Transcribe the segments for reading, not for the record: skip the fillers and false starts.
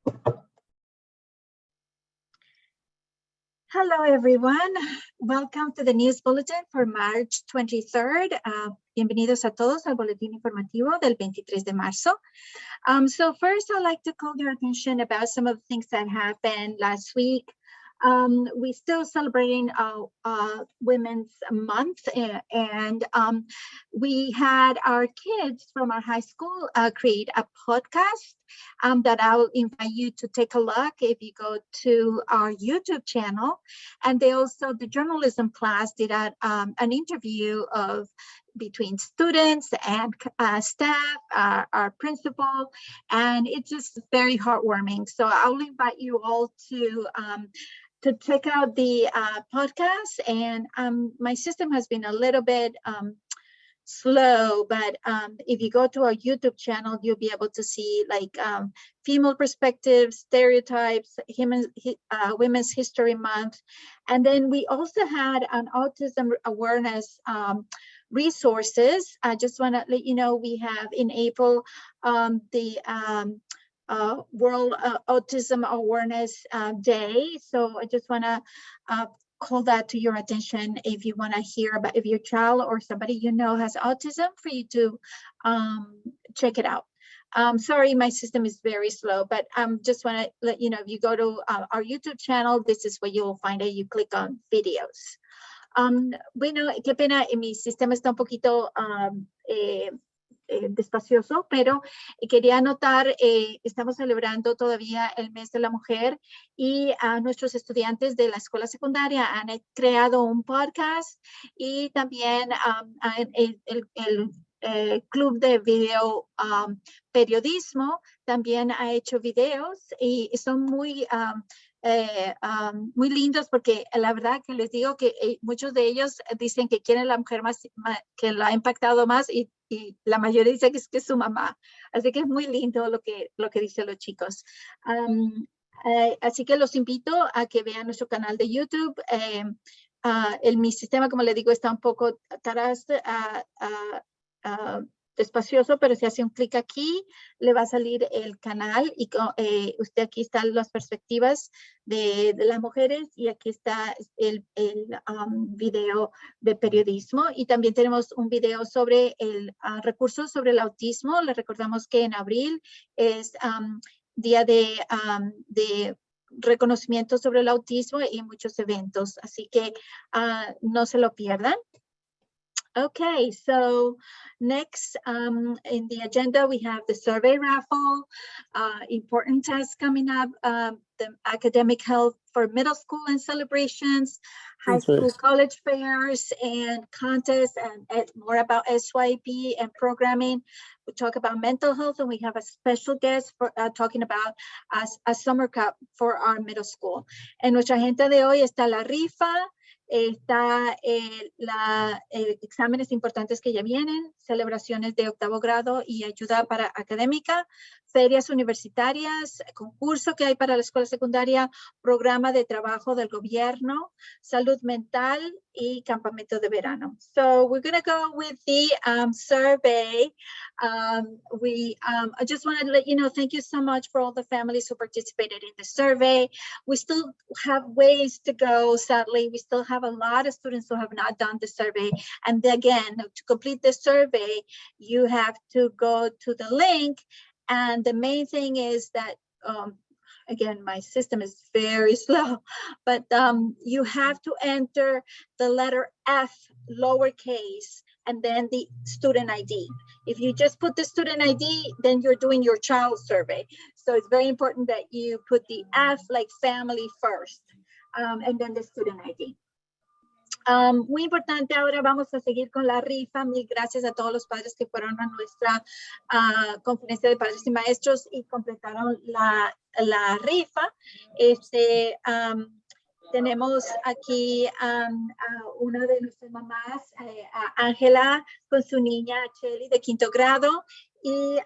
Hello, everyone. Welcome to the News Bulletin for March 23rd. Bienvenidos a todos al boletín informativo del 23 de marzo. So first, I'd like to call your attention about some of the things that happened last week. We're still celebrating Women's Month, and we had our kids from our high school create a podcast that I'll invite you to take a look if you go to our YouTube channel. And they also, the journalism class did an interview between students and staff, our principal, and it's just very heartwarming. So I'll invite you all to check out the podcast. And my system has been a little bit slow, but if you go to our YouTube channel, you'll be able to see like female perspectives, stereotypes, Women's History Month. And then we also had an autism awareness resources. I just want to let you know we have in April the World Autism Awareness Day. So I just want to call that to your attention if you want to hear about if your child or somebody you know has autism, for you to check it out. Sorry, my system is very slow, but just want to let you know, if you go to our YouTube channel, this is where you'll find it. You click on videos. Bueno, qué pena, mi sistema está un poquito despacioso, pero quería anotar, estamos celebrando todavía el mes de la mujer y nuestros estudiantes de la escuela secundaria han creado un podcast, y también el club de video periodismo también ha hecho videos, y son muy lindos, porque la verdad que les digo que muchos de ellos dicen que quieren la mujer más que la ha impactado más, y la mayoría dice que es su mamá. Así que es muy lindo lo que dicen los chicos. Así que los invito a que vean nuestro canal de YouTube. Mi sistema, como le digo, está un poco despacioso, pero si hace un clic aquí, le va a salir el canal, y usted aquí están las perspectivas de las mujeres, y aquí está el video de periodismo, y también tenemos un video sobre el recursos sobre el autismo. Les recordamos que en abril es día de reconocimiento sobre el autismo y muchos eventos, así que no se lo pierdan. Okay, so next in the agenda, we have the survey raffle, important tests coming up, the academic health for middle school and celebrations, high school college fairs and contests, and more about SYP and programming. We talk about mental health, and we have a special guest for talking about a summer camp for our middle school. En nuestra agenda de hoy está la rifa, está exámenes importantes que ya vienen, celebraciones de octavo grado y ayuda para académica, ferias universitarias, concurso que hay para la escuela secundaria, programa de trabajo del gobierno, salud mental y campamento de verano. So we're going to go with the survey. I just want to let you know, thank you so much for all the families who participated in the survey. We still have ways to go, sadly. We still have a lot of students who have not done the survey. And again, to complete the survey, you have to go to the link. And the main thing is that, again, my system is very slow, but you have to enter the letter F, lowercase, and then the student ID. If you just put the student ID, then you're doing your child survey. So it's very important that you put the F, like family, first, and then the student ID. Muy importante, ahora vamos a seguir con la rifa. Mil gracias a todos los padres que fueron a nuestra conferencia de padres y maestros y completaron la rifa. Tenemos aquí a una de nuestras mamás, Ángela, con su niña Cheli de quinto grado. Y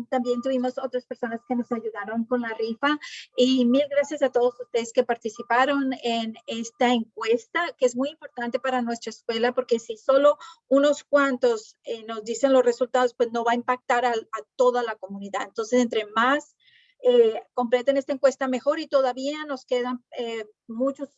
también tuvimos otras personas que nos ayudaron con la rifa. Y mil gracias a todos ustedes que participaron en esta encuesta, que es muy importante para nuestra escuela, porque si solo unos cuantos nos dicen los resultados, pues no va a impactar a toda la comunidad. Entonces, entre más completen esta encuesta mejor, y todavía nos quedan muchos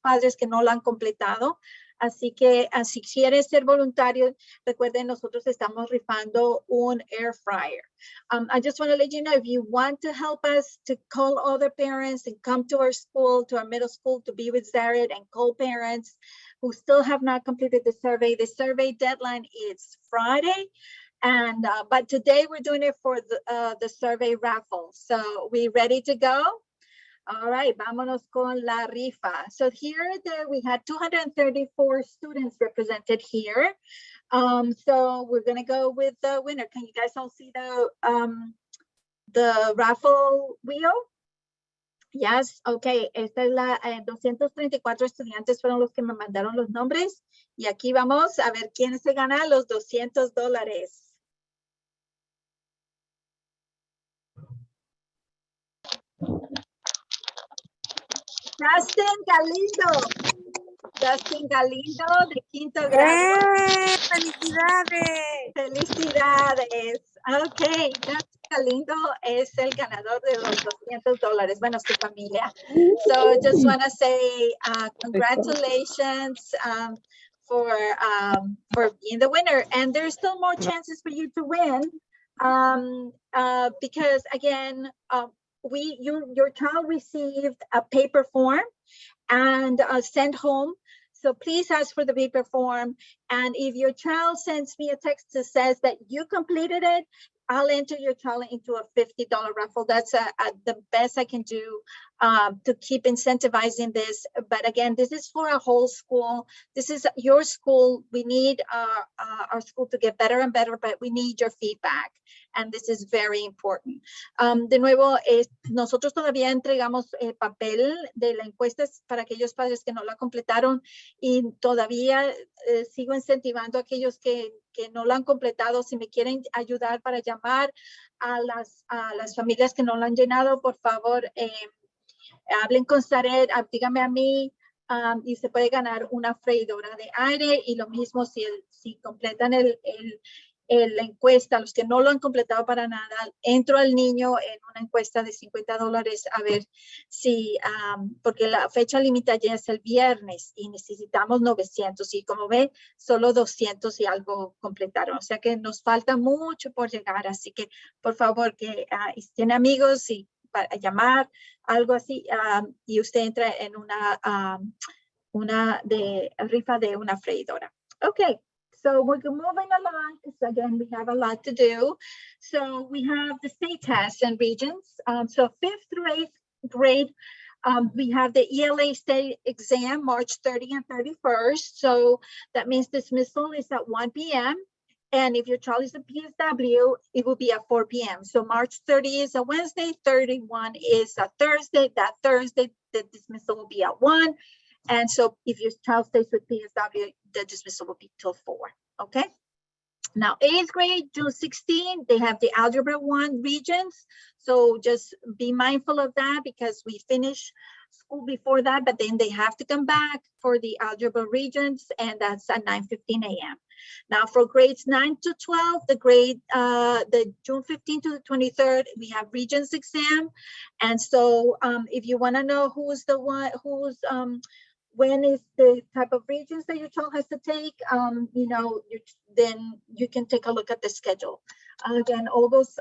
padres que no la han completado. Así que si quieres ser voluntario, recuerden, nosotros estamos rifando un air fryer. I just want to let you know, if you want to help us to call other parents and come to our school, to our middle school, to be with Zared and call parents who still have not completed the survey deadline is Friday. And but today we're doing it for the survey raffle. So we ready to go? All right, vámonos con la rifa. So here we had 234 students represented here. So we're gonna go with the winner. Can you guys all see the raffle wheel? Yes, okay. Esta es la 234 estudiantes fueron los que me mandaron los nombres. Y aquí vamos a ver quién se gana los $200. Justin Galindo de quinto grado. ¡Felicidades! Felicidades. Ok, Justin Galindo es el ganador de los $200. Bueno, su familia. So just want to say congratulations for being the winner. And there's still more chances for you to win because again, your child received a paper form and sent home. So please ask for the paper form. And if your child sends me a text that says that you completed it, I'll enter your child into a $50 raffle. That's the best I can do to keep incentivizing this. But again, this is for a whole school. This is your school. We need our school to get better and better, but we need your feedback. And this is very important. De nuevo, nosotros todavía entregamos papel de la encuesta para aquellos padres que no la completaron, y todavía sigo incentivando a aquellos que no lo han completado. Si me quieren ayudar para llamar a las familias que no lo han llenado, por favor, hablen con Zared, díganme a mí, y se puede ganar una freidora de aire. Y lo mismo si completan la encuesta, los que no lo han completado para nada, entro al niño en una encuesta de $50 a ver si, porque la fecha límite ya es el viernes y necesitamos 900, y como ven, solo 200 y algo completaron. O sea que nos falta mucho por llegar. Así que, por favor, que si tiene amigos y para llamar, algo así, y usted entra en una rifa de una freidora. Okay. So we're moving along because again, we have a lot to do. So we have the state tests and regions. So 5th through 8th grade, we have the ELA state exam, March 30 and 31st. So that means dismissal is at 1 p.m. And if your child is a PSW, it will be at 4 p.m. So March 30 is a Wednesday, 31 is a Thursday. That Thursday, the dismissal will be at 1. And so if your child stays with PSW, the dismissal will be till 4, okay? Now, 8th grade, June 16, they have the Algebra 1 regions. So just be mindful of that because we finish school before that, but then they have to come back for the Algebra regions, and that's at 9:15 a.m. Now, for grades 9 to 12, the June 15 to the 23rd, we have regions exam. And so if you want to know when is the type of regions that your child has to take, then you can take a look at the schedule. Again, all this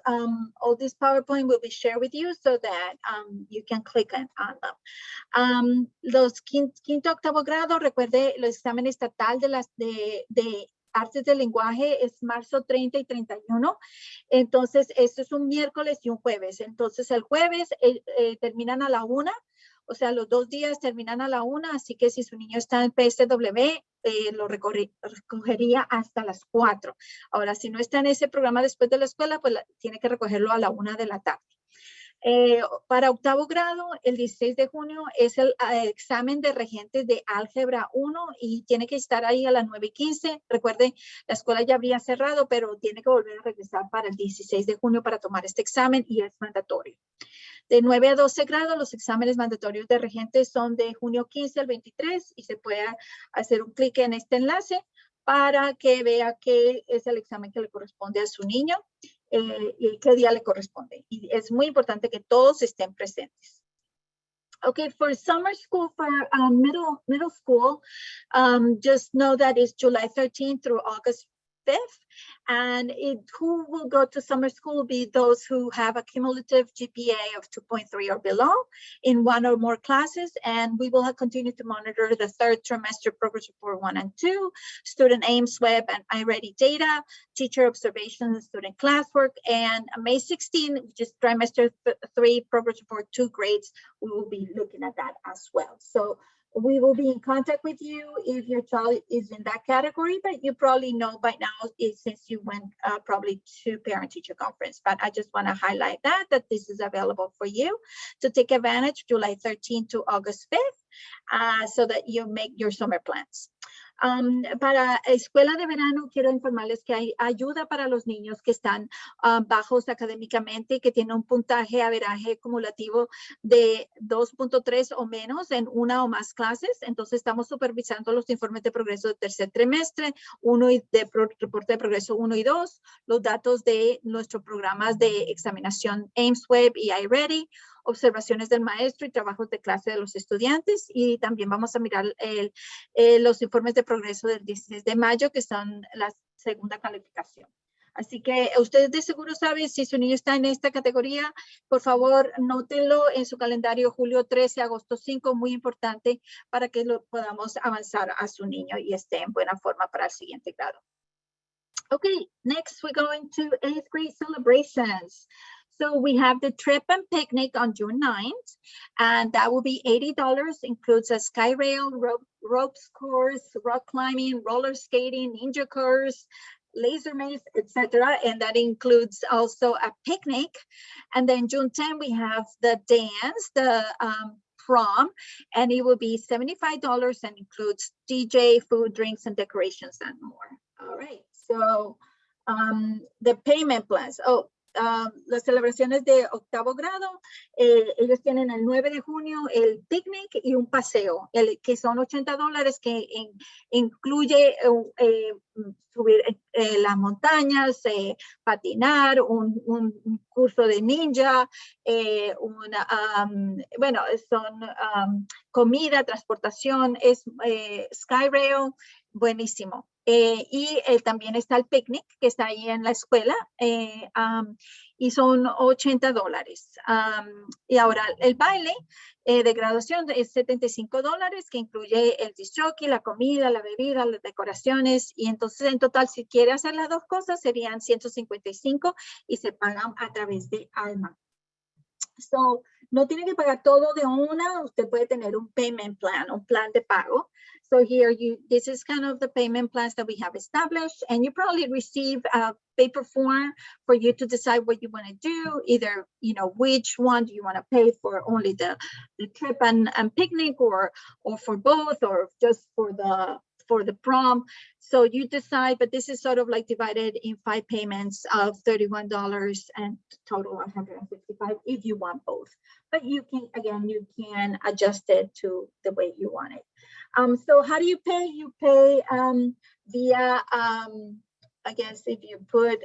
PowerPoint will be shared with you so that you can click on them. Los quinto octavo grado, recuerde, el examen estatal de artes del lenguaje es marzo 30 y 31. Entonces, esto es un miércoles y un jueves. Entonces, el jueves terminan a la 1. O sea, los 2 días terminan a la 1, así que si su niño está en PSW, lo recogería hasta las 4. Ahora, si no está en ese programa después de la escuela, pues tiene que recogerlo a la 1 de la tarde. Para octavo grado, el 16 de junio es el examen de regentes de álgebra 1 y tiene que estar ahí a las 9:15. Recuerden, la escuela ya habría cerrado, pero tiene que volver a regresar para el 16 de junio para tomar este examen y es mandatorio. De 9 a 12 grados, los exámenes mandatorios de regentes son de junio 15 al 23 y se puede hacer un clic en este enlace para que vea qué es el examen que le corresponde a su niño. y qué día le corresponde. Y es muy importante que todos estén presentes. Okay, for summer school, for middle school, just know that it's July 13th through August 5th. And who will go to summer school will be those who have a cumulative GPA of 2.3 or below in one or more classes. And we will continue to monitor the third trimester progress report 1 and 2, student Ames web and iReady data, teacher observations, student classwork, and May 16, which is trimester 3 progress report 2 grades. We will be looking at that as well. So we will be in contact with you if your child is in that category, but you probably know by now since you went probably to parent-teacher conference. But I just want to highlight that this is available for you to take advantage July 13th to August 5th so that you make your summer plans. Para escuela de verano, quiero informarles que hay ayuda para los niños que están bajos académicamente y que tienen un puntaje averaje acumulativo de 2.3 o menos en una o más clases. Entonces, estamos supervisando los informes de progreso de tercer trimestre, reporte de progreso 1 y 2, los datos de nuestros programas de examinación Ames Web y iReady, observaciones del maestro y trabajos de clase de los estudiantes, y también vamos a mirar los informes de progreso del 16 de mayo, que son la segunda calificación. Así que ustedes de seguro saben si su niño está en esta categoría. Por favor, nótenlo en su calendario julio 13, agosto 5, muy importante para que podamos avanzar a su niño y esté en buena forma para el siguiente grado. Okay, next we're going to 8th grade celebrations. So we have the trip and picnic on June 9th, and that will be $80, includes a sky rail, ropes course, rock climbing, roller skating, ninja cars, laser maze, etc. And that includes also a picnic. And then June 10, we have the dance, the prom, and it will be $75 and includes DJ, food, drinks, and decorations and more. All right, so the payment plans. Las celebraciones de octavo grado, ellos tienen el 9 de junio el picnic y un paseo, que son $80, que incluye subir las montañas, patinar, un curso de ninja, bueno, son comida, transportación, es sky rail, buenísimo. Y también está el picnic que está ahí en la escuela y son $80. Y ahora el baile de graduación es $75, que incluye el disc jockey, la comida, la bebida, las decoraciones, y entonces en total si quiere hacer las dos cosas serían $155 y se pagan a través de Alma. So, no tiene que pagar todo de una, usted puede tener un payment plan, un plan de pago. So here, this is kind of the payment plans that we have established, and you probably receive a paper form for you to decide what you want to do, either, you know, which one do you want to pay for, only the trip and picnic, or for both, or just for the prom. So you decide, but this is sort of like divided in 5 payments of $31 and total $155 if you want both. But you can, again, you can adjust it to the way you want it. So how do you pay? You pay via, I guess if you put,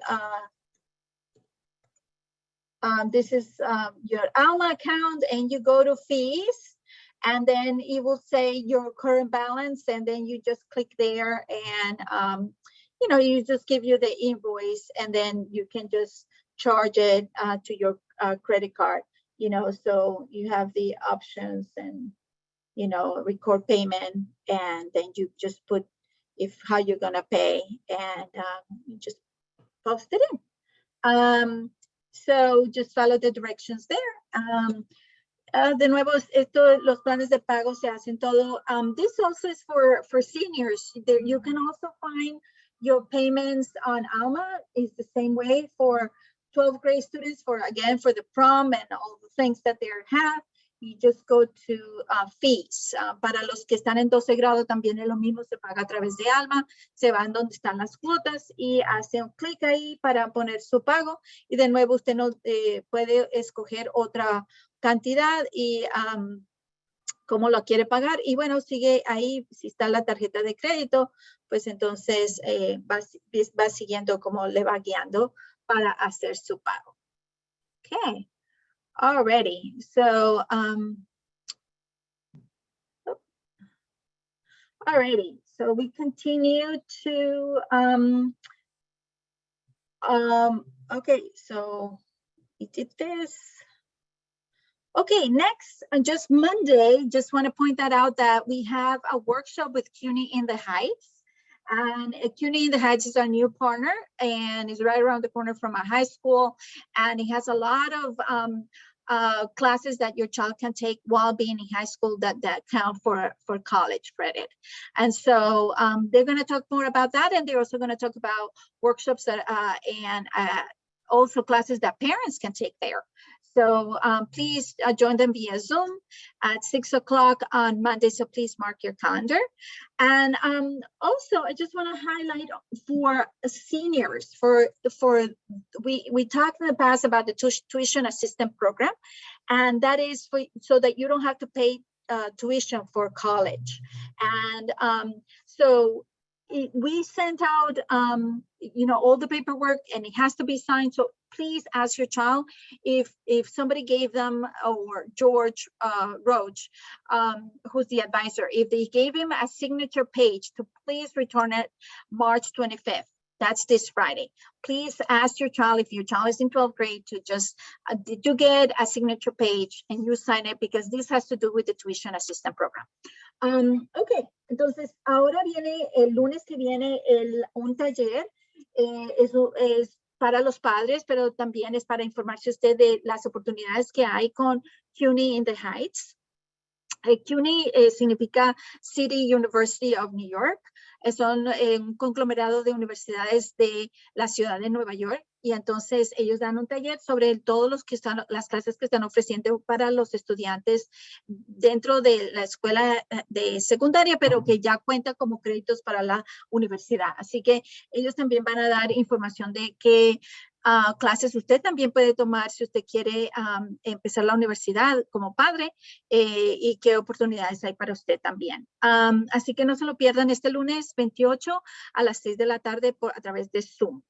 this is your Alma account, and you go to fees, and then it will say your current balance, and then you just click there, and you know, you just give you the invoice, and then you can just charge it to your credit card, you know. So you have the options, and you know, record payment, and then you just put how you're gonna pay, and you just post it in. So just follow the directions there. De nuevo, los planes de pago se hacen todo. This also is for seniors. There, you can also find your payments on Alma. Is the same way for 12th grade students, for the prom and all the things that they have. You just go to fees. Para los que están en 12 grado también es lo mismo, se paga a través de Alma, se van donde están las cuotas y hace un clic ahí para poner su pago, y de nuevo usted no puede escoger otra cantidad y cómo lo quiere pagar, y bueno, sigue ahí. Si está la tarjeta de crédito, pues entonces va siguiendo como le va guiando para hacer su pago. Okay, already. So, alrighty. So we continue to, okay, so we did this. Okay, next, just Monday, just want to point that out that we have a workshop with CUNY in the Heights. And CUNY in the Heights is our new partner and is right around the corner from our high school. And it has a lot of classes that your child can take while being in high school that count for college credit. And so they're going to talk more about that. And they're also going to talk about workshops that and also classes that parents can take there. So please join them via Zoom at 6 o'clock on Monday. So please mark your calendar. And also, I just want to highlight for seniors, we talked in the past about the tuition assistance program, and that is so that you don't have to pay tuition for college. And so we sent out, all the paperwork, and it has to be signed. So please ask your child if somebody gave them, or George Roach, who's the advisor, if they gave him a signature page, to please return it March 25th. That's this Friday. Please ask your child, if your child is in 12th grade, to just, did you get a signature page, and you sign it, because this has to do with the tuition assistance program. Ok, entonces ahora viene el lunes que viene un taller, eso es para los padres, pero también es para informarse usted de las oportunidades que hay con CUNY in the Heights. CUNY significa City University of New York. Son un conglomerado de universidades de la ciudad de Nueva York, y entonces ellos dan un taller sobre todos las clases que están ofreciendo para los estudiantes dentro de la escuela de secundaria, pero que ya cuenta como créditos para la universidad. Así que ellos también van a dar información de qué clases usted también puede tomar si usted quiere empezar la universidad como padre, y qué oportunidades hay para usted también. Así que no se lo pierdan este lunes 28 a las 6 de la tarde a través de Zoom.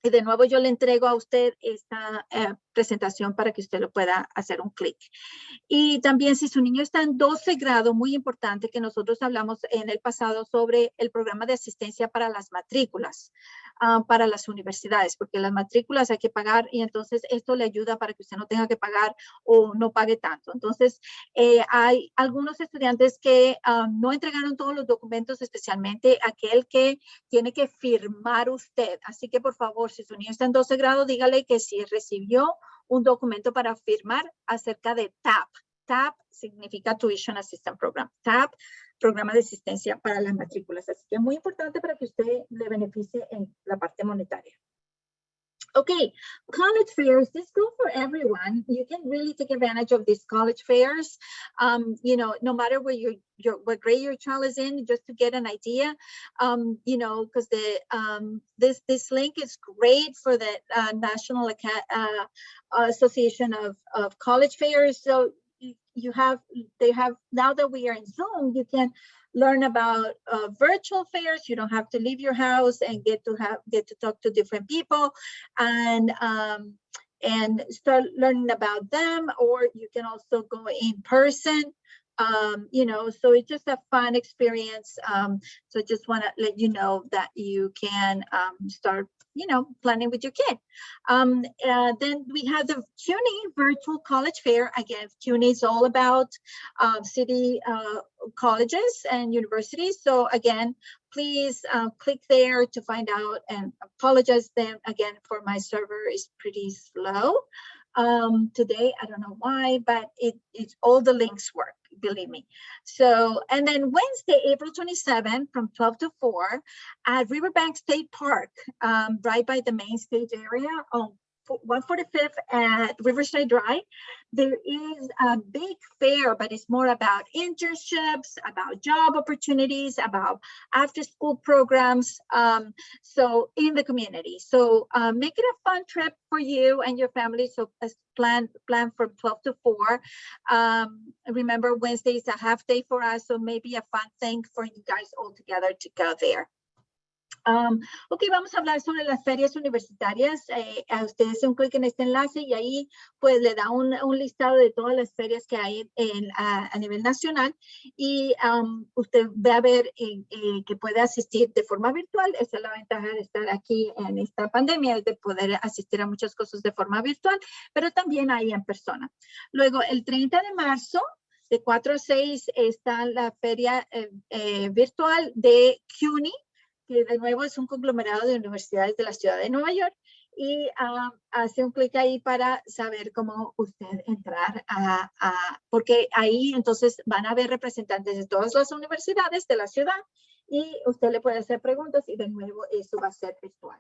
Y de nuevo yo le entrego a usted esta presentación para que usted lo pueda hacer un clic. Y también, si su niño está en 12 grado, muy importante, que nosotros hablamos en el pasado sobre el programa de asistencia para las matrículas, para las universidades, porque las matrículas hay que pagar, y entonces esto le ayuda para que usted no tenga que pagar o no pague tanto. Entonces, hay algunos estudiantes que no entregaron todos los documentos, especialmente aquel que tiene que firmar usted. Así que, por favor, si su niño está en 12 grado, dígale que si recibió un documento para firmar acerca de TAP. TAP significa Tuition Assistance Program. TAP, programa de asistencia para las matrículas. Así que es muy importante para que usted le beneficie en la parte monetaria. Okay, college fairs, this goes for everyone. You can really take advantage of these college fairs, no matter where what grade your child is in, just to get an idea, because this link is great for the National Association of College Fairs. So they have, now that we are in Zoom, you can learn about virtual fairs. You don't have to leave your house and get to talk to different people and start learning about them, or you can also go in person. So it's just a fun experience. So just want to let you know that you can start, planning with your kid. Then we have the CUNY Virtual College Fair. Again, CUNY is all about city colleges and universities. So again, please click there to find out, and apologize then again for my server is pretty slow today. I don't know why, but it's all the links work, believe me. So, and then Wednesday, April 27th from 12 to 4 at Riverbank State Park, right by the main stage area on 145th at Riverside Drive. There is a big fair, but it's more about internships, about job opportunities, about after-school programs, so in the community. So make it a fun trip for you and your family. So plan from 12 to 4. Remember, Wednesday is a half day for us, so maybe a fun thing for you guys all together to go there. Ok, vamos a hablar sobre las ferias universitarias. A ustedes hacen un clic en este enlace y ahí pues le da un listado de todas las ferias que hay a nivel nacional y usted va a ver que puede asistir de forma virtual. Esa es la ventaja de estar aquí en esta pandemia, es de poder asistir a muchas cosas de forma virtual, pero también ahí en persona. Luego, el 30 de marzo, de 4 a 6, está la feria virtual de CUNY, que de nuevo es un conglomerado de universidades de la ciudad de Nueva York, y hace un clic ahí para saber cómo usted entrar porque ahí entonces van a haber representantes de todas las universidades de la ciudad y usted le puede hacer preguntas y de nuevo eso va a ser virtual.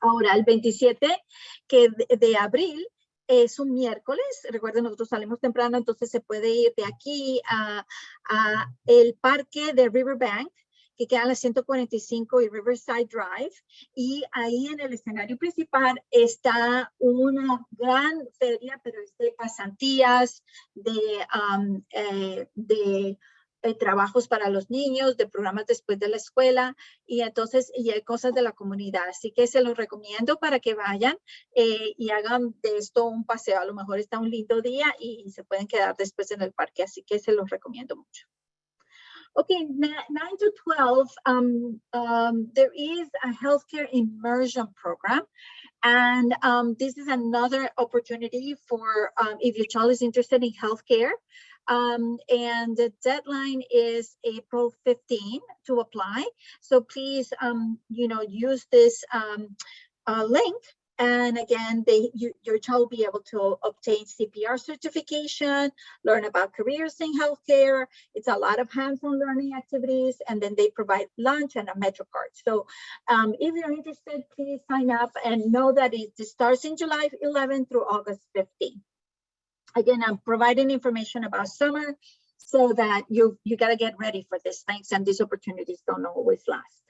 Ahora, el 27 de abril es un miércoles. Recuerden, nosotros salimos temprano, entonces se puede ir de aquí a el parque de Riverbank, que queda en la 145 y Riverside Drive. Y ahí en el escenario principal está una gran feria, pero es de pasantías, de trabajos para los niños, de programas después de la escuela, y entonces y hay cosas de la comunidad. Así que se los recomiendo para que vayan y hagan de esto un paseo. A lo mejor está un lindo día y se pueden quedar después en el parque, así que se los recomiendo mucho. Okay, 9 to 12, there is a healthcare immersion program. And this is another opportunity for if your child is interested in healthcare. And the deadline is April 15 to apply. So please, use this link. And again, your child will be able to obtain CPR certification, learn about careers in healthcare. It's a lot of hands-on learning activities, and then they provide lunch and a Metro card. So if you're interested, please sign up and know that it starts in July 11 through August 15. Again, I'm providing information about summer so that you got to get ready for this. Thanks, and these opportunities don't always last.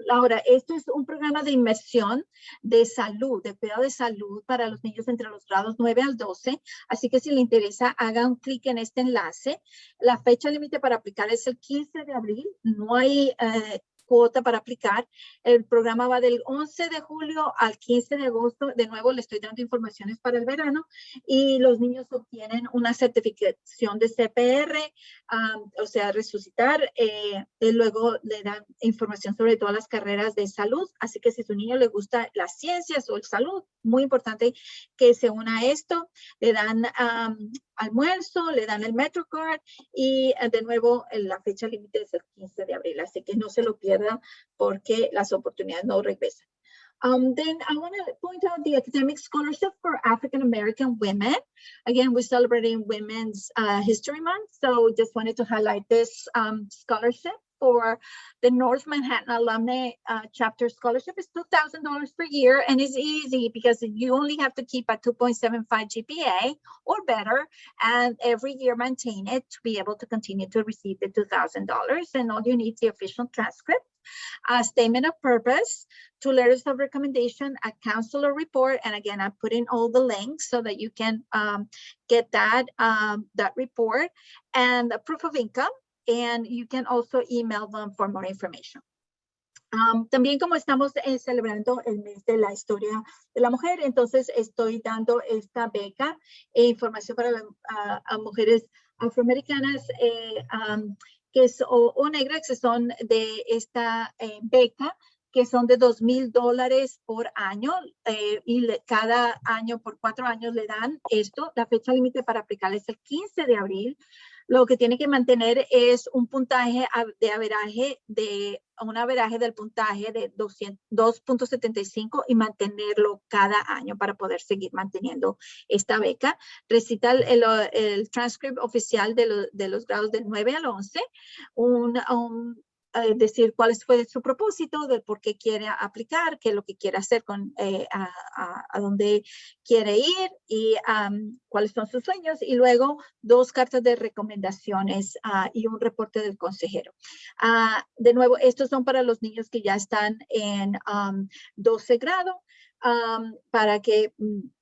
Ahora, esto es un programa de inmersión de salud, de cuidado de salud para los niños entre los grados 9 al 12. Así que si le interesa, haga un clic en este enlace. La fecha límite para aplicar es el 15 de abril. No hay cuota para aplicar. El programa va del 11 de julio al 15 de agosto. De nuevo, le estoy dando informaciones para el verano. Y los niños obtienen una certificación de CPR, o sea, resucitar. Luego le dan información sobre todas las carreras de salud. Así que si a su niño le gusta las ciencias o el salud, muy importante que se una a esto. Le dan almuerzo, le dan el Metro Card y de nuevo la fecha límite es el 15 de abril. Así que no se lo pierdan porque las oportunidades no regresan. Then I want to point out the Academic Scholarship for African American Women. Again, we're celebrating Women's History Month, so just wanted to highlight this scholarship for the North Manhattan Alumni Chapter Scholarship. Is $2,000 per year, and it's easy because you only have to keep a 2.75 GPA or better, and every year maintain it to be able to continue to receive the $2,000. And all you need is the official transcript, a statement of purpose, 2 letters of recommendation, a counselor report, and again, I put in all the links so that you can get that report, and a proof of income, and you can also email them for more information. También como estamos celebrando el mes de la historia de la mujer, entonces estoy dando esta beca e información para a mujeres afroamericanas que o negras que son de esta beca, que son de $2,000 por año y cada año por 4 años le dan esto. La fecha límite para aplicar es el 15 de abril. Lo que tiene que mantener es un puntaje de averaje, un averaje del puntaje de 2.75 y mantenerlo cada año para poder seguir manteniendo esta beca. Recita el transcript oficial de los grados del 9 al 11, decir cuál fue su propósito, de por qué quiere aplicar, qué es lo que quiere hacer, a dónde quiere ir y cuáles son sus sueños, y luego 2 cartas de recomendaciones y un reporte del consejero. De nuevo, estos son para los niños que ya están en 12 grado. para que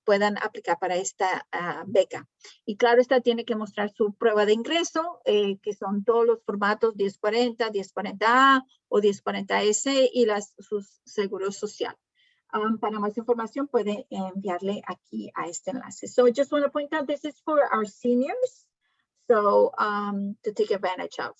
puedan aplicar para esta beca. Y claro, esta tiene que mostrar su prueba de ingreso, que son todos los formatos 1040, 1040A o 1040S y sus seguros social. Para más información puede enviarle aquí a este enlace. So I just want to point out this is for our seniors, so to take advantage of.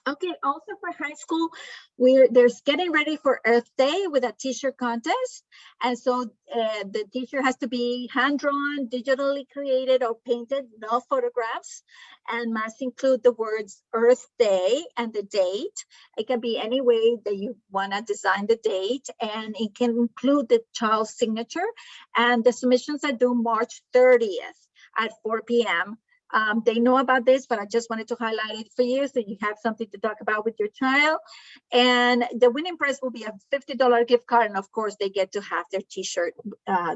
Okay, also for high school, they're getting ready for Earth Day with a t-shirt contest. And so the t-shirt has to be hand-drawn, digitally created or painted, no photographs, and must include the words Earth Day and the date. It can be any way that you want to design the date, and it can include the child's signature. And the submissions are due March 30th at 4 p.m. They know about this, but I just wanted to highlight it for you so you have something to talk about with your child. And the winning prize will be a $50 gift card, and of course they get to have their t-shirt,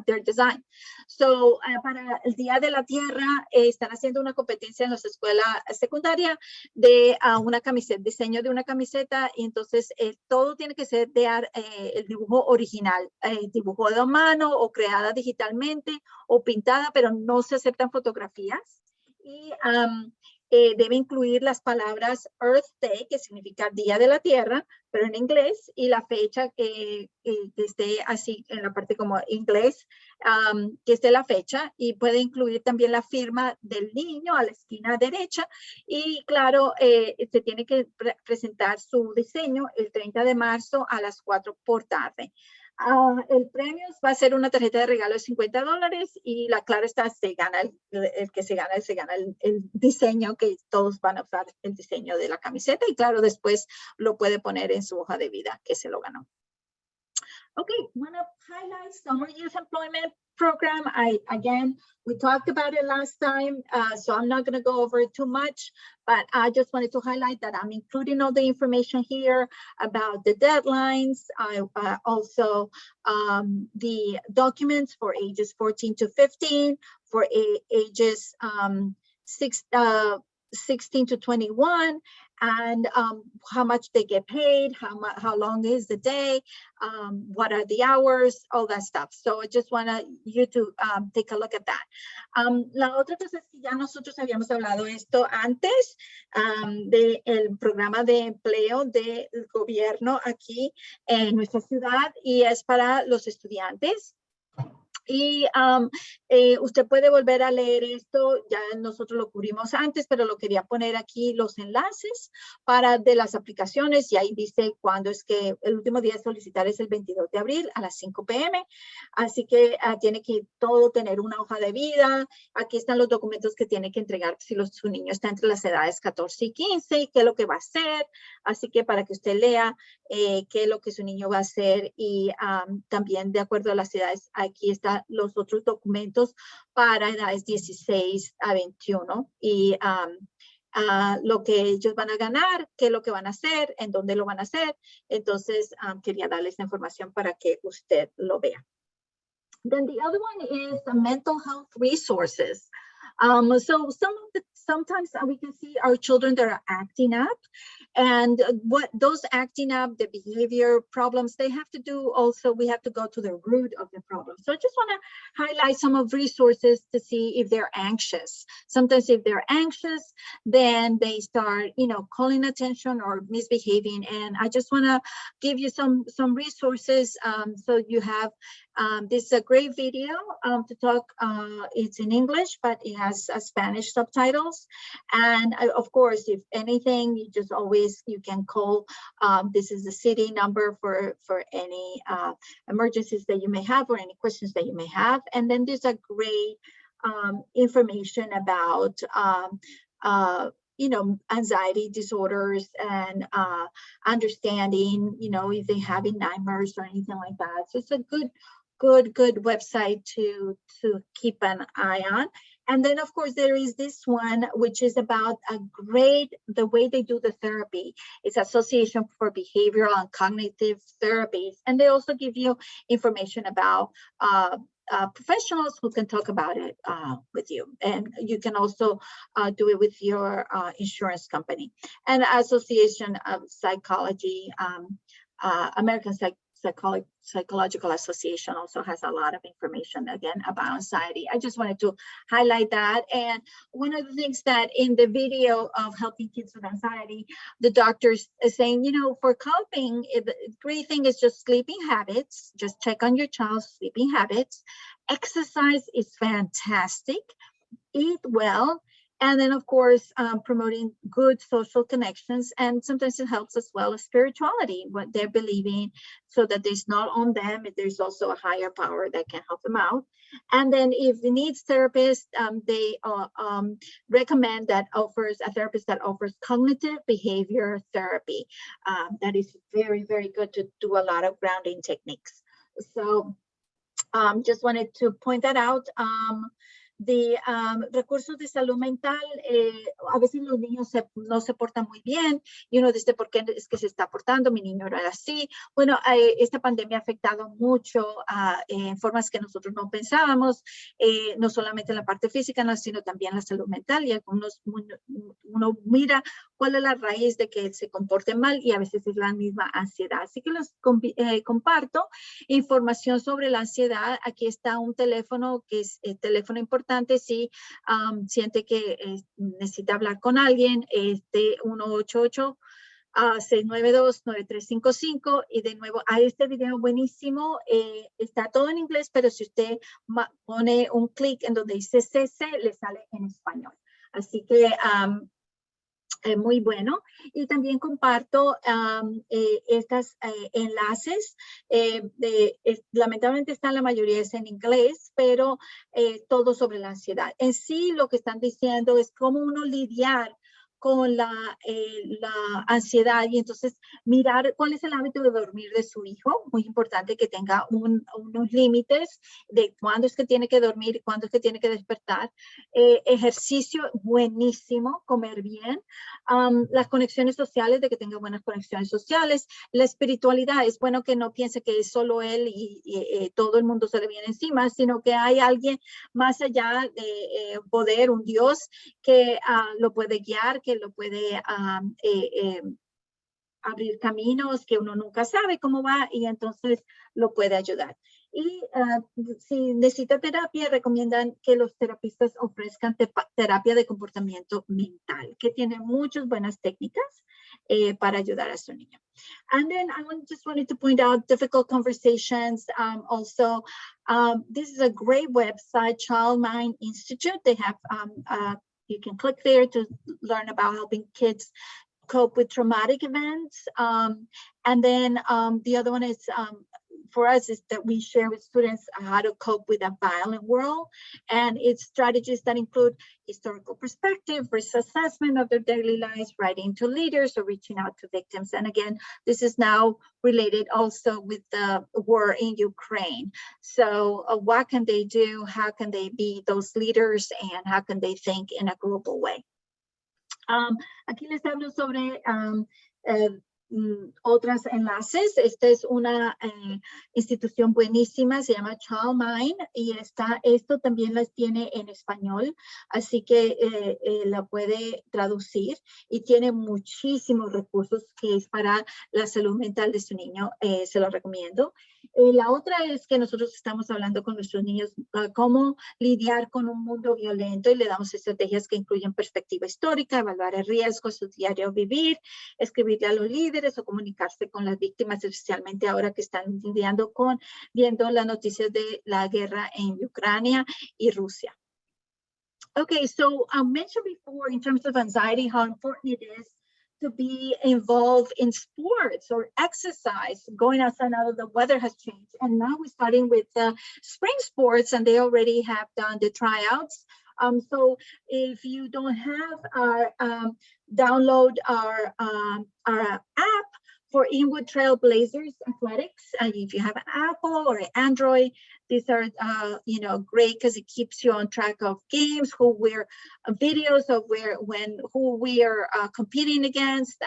their design. So para el Día de la Tierra están haciendo una competencia en las escuelas secundarias de una camiseta, diseño de una camiseta, y entonces todo tiene que ser de el dibujo original, dibujo de mano o creada digitalmente o pintada, pero no se aceptan fotografías. Y debe incluir las palabras Earth Day, que significa Día de la Tierra, pero en inglés, y la fecha que esté así en la parte como inglés, que esté la fecha, y puede incluir también la firma del niño a la esquina derecha. Y claro, se tiene que presentar su diseño el 30 de marzo a las 4 por tarde. El premio va a ser una tarjeta de regalo de $50 y claro está, se gana el que se gana el diseño, que todos van a usar el diseño de la camiseta, y claro, después lo puede poner en su hoja de vida que se lo ganó. Okay, want to highlight summer youth employment program. Again, we talked about it last time, so I'm not going to go over it too much, but I just wanted to highlight that I'm including all the information here about the deadlines. Also the documents for ages 14 to 15, for ages 16 to 21, and how much they get paid, how long is the day, what are the hours, all that stuff. So I just want you to take a look at that. La otra cosa es que ya nosotros habíamos hablado esto antes del programa de empleo del gobierno aquí en nuestra ciudad, y es para los estudiantes. Y usted puede volver a leer esto, ya nosotros lo cubrimos antes, pero lo quería poner aquí los enlaces de las aplicaciones, y ahí dice cuándo es que el último día de solicitar es el 22 de abril a las 5 p.m. Así que tiene que todo tener una hoja de vida. Aquí están los documentos que tiene que entregar si su niño está entre las edades 14 y 15, y qué es lo que va a hacer. Así que para que usted lea qué es lo que su niño va a hacer, y también de acuerdo a las edades, aquí están los otros documentos para edades 16 a 21 y lo que ellos van a ganar, qué es lo que van a hacer, en dónde lo van a hacer. Entonces, quería darles la información para que usted lo vea. Then the other one is the mental health resources. So sometimes we can see our children that are acting up, and what those acting up, the behavior problems, they have to do also, we have to go to the root of the problem. So I just want to highlight some of resources to see if they're anxious. Sometimes if they're anxious, then they start, calling attention or misbehaving. And I just want to give you some resources. So you have, this is a great video to talk, it's in English, but it has Spanish subtitles. And of course, if anything, you can call, this is the city number for any emergencies that you may have or any questions that you may have. And then there's a great information about anxiety disorders and understanding, if they're having nightmares or anything like that. So it's a good website to keep an eye on. And then, of course, there is this one, which is about the way they do the therapy. It's Association for Behavioral and Cognitive Therapies. And they also give you information about professionals who can talk about it with you. And you can also do it with your insurance company. And Association of Psychology, American Psychological Association also has a lot of information, again, about anxiety. I just wanted to highlight that. And one of the things that in the video of helping kids with anxiety, the doctors is saying, you know, for coping, the great thing is just sleeping habits. Just check on your child's sleeping habits. Exercise is fantastic. Eat well. And then, of course, promoting good social connections. And sometimes it helps as well as spirituality, what they're believing, so that there's not on them, there's also a higher power that can help them out. And then if it needs therapists, they recommend that offers a therapist that offers cognitive behavior therapy. That is very, very good to do a lot of grounding techniques. So just wanted to point that out. De recursos de salud mental, a veces los niños no se portan muy bien y uno dice, ¿por qué es que se está portando? Mi niño no era así. Bueno, esta pandemia ha afectado mucho en formas que nosotros no pensábamos, no solamente en la parte física, sino también la salud mental, y algunos, uno mira cuál es la raíz de que se comporte mal y a veces es la misma ansiedad. Así que les comparto información sobre la ansiedad. Aquí está un teléfono que es el teléfono importante si siente que necesita hablar con alguien, 188-692-9355, y de nuevo a este video buenísimo, está todo en inglés, pero si usted pone un clic en donde dice CC, le sale en español. Así que muy bueno. Y también comparto estos enlaces. Lamentablemente están la mayoría es en inglés, pero todo sobre la ansiedad. En sí, lo que están diciendo es cómo uno lidiar con la ansiedad, y entonces mirar cuál es el hábito de dormir de su hijo. Muy importante que tenga unos límites de cuándo es que tiene que dormir y cuándo es que tiene que despertar. Ejercicio buenísimo, comer bien. Las conexiones sociales, de que tenga buenas conexiones sociales. La espiritualidad, es bueno que no piense que es solo él y todo el mundo se le viene encima, sino que hay alguien más allá de poder, un Dios que lo puede guiar, que lo puede abrir caminos que uno nunca sabe cómo va, y entonces lo puede ayudar. Y si necesita terapia, recomiendan que los terapistas ofrezcan terapia de comportamiento mental, que tiene muchas buenas técnicas para ayudar a su niño. And then I just wanted to point out difficult conversations. Also, this is a great website, Child Mind Institute. They have you can click there to learn about helping kids cope with traumatic events. And then the other one is, for us, is that we share with students how to cope with a violent world. And it's strategies that include historical perspective, risk assessment of their daily lives, writing to leaders, or reaching out to victims. And again, this is now related also with the war in Ukraine. So what can they do? How can they be those leaders? And how can they think in a global way? Aquí les hablo sobre otros enlaces. Esta es una institución buenísima, se llama Child Mind, y esto también las tiene en español, así que la puede traducir, y tiene muchísimos recursos que es para la salud mental de su niño. Se lo recomiendo. La otra es que nosotros estamos hablando con nuestros niños cómo lidiar con un mundo violento, y le damos estrategias que incluyen perspectiva histórica, evaluar el riesgo, su diario vivir, escribirle a los líderes o comunicarse con las víctimas, especialmente ahora que están viendo las noticias de la guerra en Ucrania y Rusia. Okay, so I mentioned before in terms of anxiety, how important it is to be involved in sports or exercise, going outside now that the weather has changed. And now we're starting with spring sports, and they already have done the tryouts. So if you don't have download our app for Inwood Trailblazers Athletics. If you have an Apple or an Android, these are great because it keeps you on track of games, videos of who we are competing against,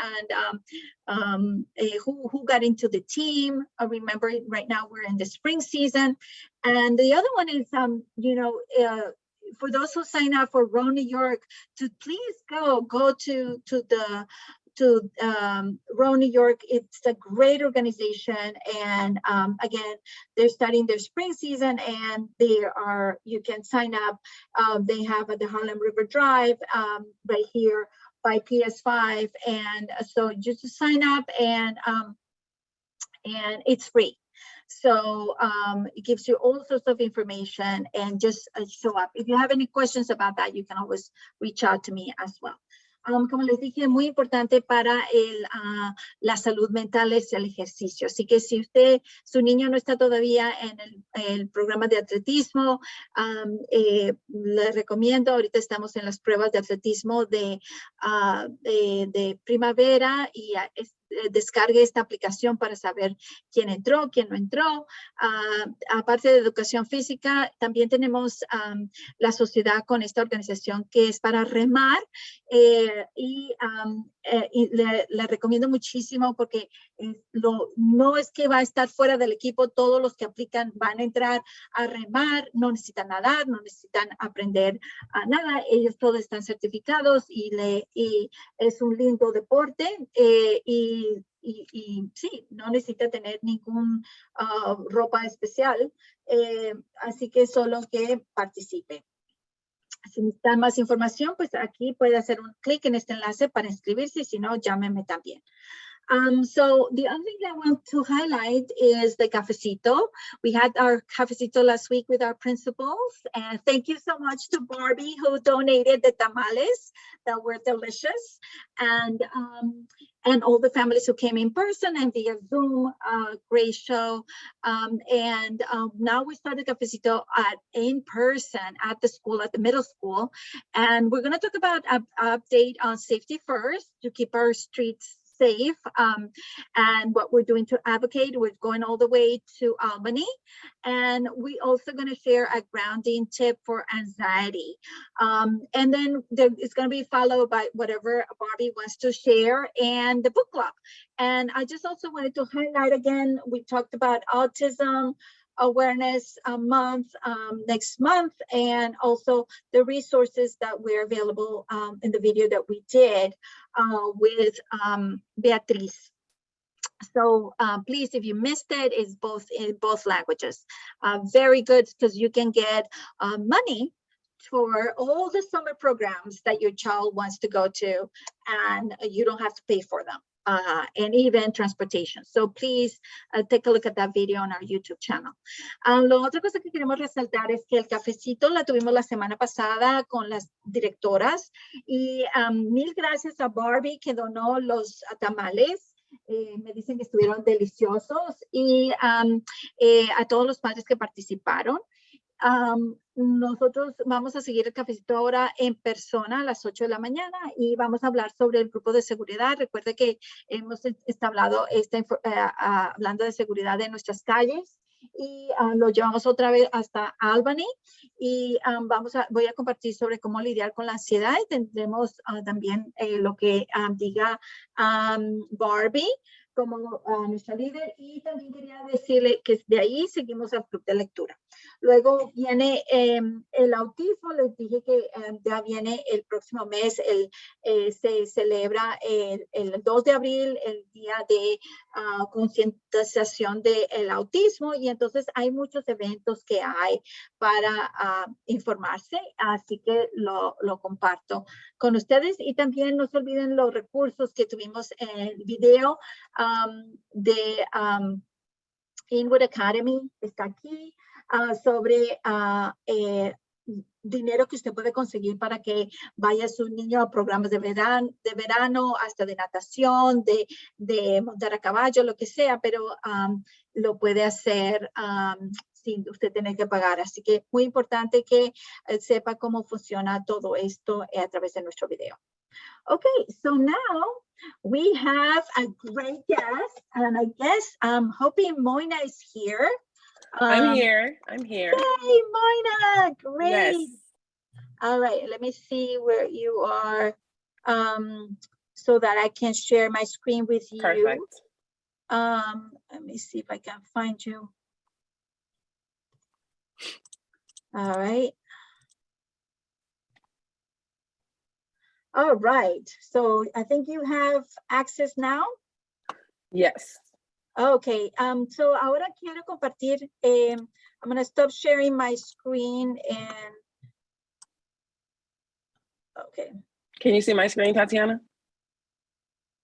and who got into the team. Remember, right now we're in the spring season, and the other one is for those who sign up for Row New York, to please go to to Row New York. It's a great organization, and again, they're starting their spring season, and you can sign up. They have at the Harlem River Drive right here by PS5, and so just sign up, and it's free. So it gives you all sorts of information, and just show up. If you have any questions about that, you can always reach out to me as well. Como les dije, muy importante para la salud mental es el ejercicio. Así que si su niño no está todavía en el programa de atletismo, le recomiendo, ahorita estamos en las pruebas de atletismo de primavera, y descargue esta aplicación para saber quién entró, quién no entró. Aparte de educación física, también tenemos la sociedad con esta organización que es para remar, y le recomiendo muchísimo, porque no es que va a estar fuera del equipo. Todos los que aplican van a entrar a remar, no necesitan nadar, no necesitan aprender nada. Ellos todos están certificados, y es un lindo deporte, y sí, no necesita tener ningún ropa especial, así que solo que participe. Si necesitan más información, pues aquí puede hacer un clic en este enlace para inscribirse, y si no, llámeme también. So the other thing I want to highlight is the cafecito. We had our cafecito last week with our principals, and thank you so much to Barbie, who donated the tamales that were delicious, and all the families who came in person and via Zoom. Great show. Now we started cafecito in person at the school, at the middle school, and we're going to talk about an update on safety first, to keep our streets safe, and what we're doing to advocate. We're going all the way to Albany, and we also going to share a grounding tip for anxiety, and then it's going to be followed by whatever Barbie wants to share, and the book club. And I just also wanted to highlight again, we talked about Autism Awareness Month next month, and also the resources that were available in the video that we did with Beatriz. So please, if you missed it, it's in both languages. Very good, because you can get money for all the summer programs that your child wants to go to, and you don't have to pay for them. And even transportation. So please take a look at that video on our YouTube channel. Lo otra cosa que queremos resaltar es que el cafecito la tuvimos la semana pasada con las directoras, y mil gracias a Barbie, que donó los tamales. Me dicen que estuvieron deliciosos, y a todos los padres que participaron. Nosotros vamos a seguir el cafecito ahora en persona a las 8 de la mañana, y vamos a hablar sobre el grupo de seguridad. Recuerde que hemos hablando de seguridad en nuestras calles, y lo llevamos otra vez hasta Albany, y voy a compartir sobre cómo lidiar con la ansiedad, y tendremos también lo que diga Barbie como nuestra líder, y también quería decirle que de ahí seguimos al club de lectura. Luego viene el autismo. Les dije que ya viene el próximo mes, se celebra el 2 de abril, el día de concientización del autismo, y entonces hay muchos eventos que hay para informarse, así que lo comparto con ustedes. Y también no se olviden los recursos que tuvimos en el video de Inwood Academy, está aquí, sobre dinero que usted puede conseguir para que vaya su niño a programas de verano, hasta de natación, de montar a caballo, lo que sea, pero lo puede hacer sin usted tener que pagar. Así que muy importante que sepa cómo funciona todo esto a través de nuestro video. Okay, so now we have a great guest, and I guess I'm hoping Moina is here. I'm here. Hey, Moina, great. Yes. All right, let me see where you are so that I can share my screen with you. Perfect. Let me see if I can find you. All right. All right, so I think you have access now. Yes. Okay, so ahora quiero compartir, I'm gonna stop sharing my screen and, okay. Can you see my screen, Tatiana?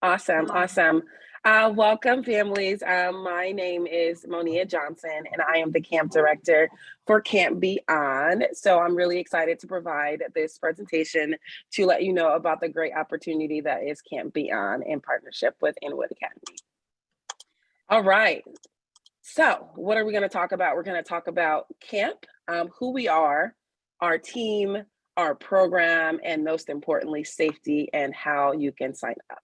Awesome, awesome. Welcome, families. My name is Monia Johnson, and I am the camp director for Camp Beyond. So I'm really excited to provide this presentation to let you know about the great opportunity that is Camp Beyond in partnership with Inwood Academy. All right. So what are we going to talk about? We're going to talk about camp, who we are, our team, our program, and most importantly, safety and how you can sign up.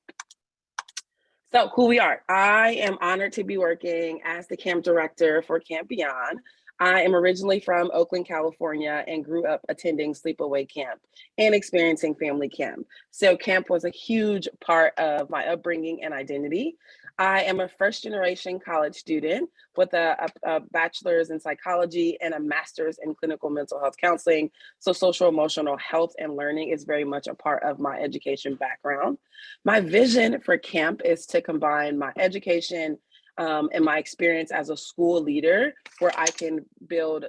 So who we are. I am honored to be working as the camp director for Camp Beyond. I am originally from Oakland, California, and grew up attending sleepaway camp and experiencing family camp. So camp was a huge part of my upbringing and identity. I am a first generation college student with a bachelor's in psychology and a master's in clinical mental health counseling. So social emotional health and learning is very much a part of my education background. My vision for camp is to combine my education and my experience as a school leader, where I can build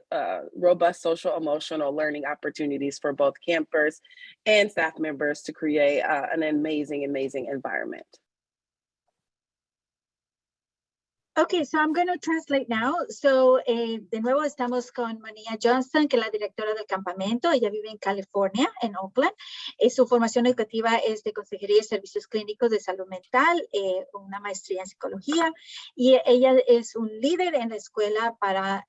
robust social emotional learning opportunities for both campers and staff members to create an amazing environment. Okay, so I'm going to translate now. So, de nuevo estamos con Monia Johnson, que es la directora del campamento. Ella vive en California, en Oakland. Su formación educativa es de consejería y servicios clínicos de salud mental, una maestría en psicología. Y ella es un líder en la escuela para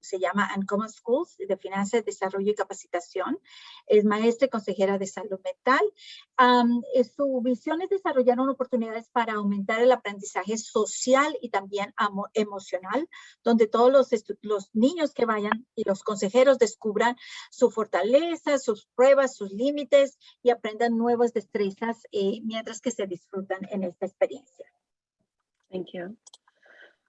se llama Uncommon Schools, de Finanzas, Desarrollo y Capacitación. Es maestra y consejera de salud mental. Su visión es desarrollar oportunidades para aumentar el aprendizaje social y también emocional, donde todos los niños que vayan y los consejeros descubran su fortaleza, sus pruebas, sus límites y aprendan nuevas destrezas mientras que se disfrutan en esta experiencia. Thank you.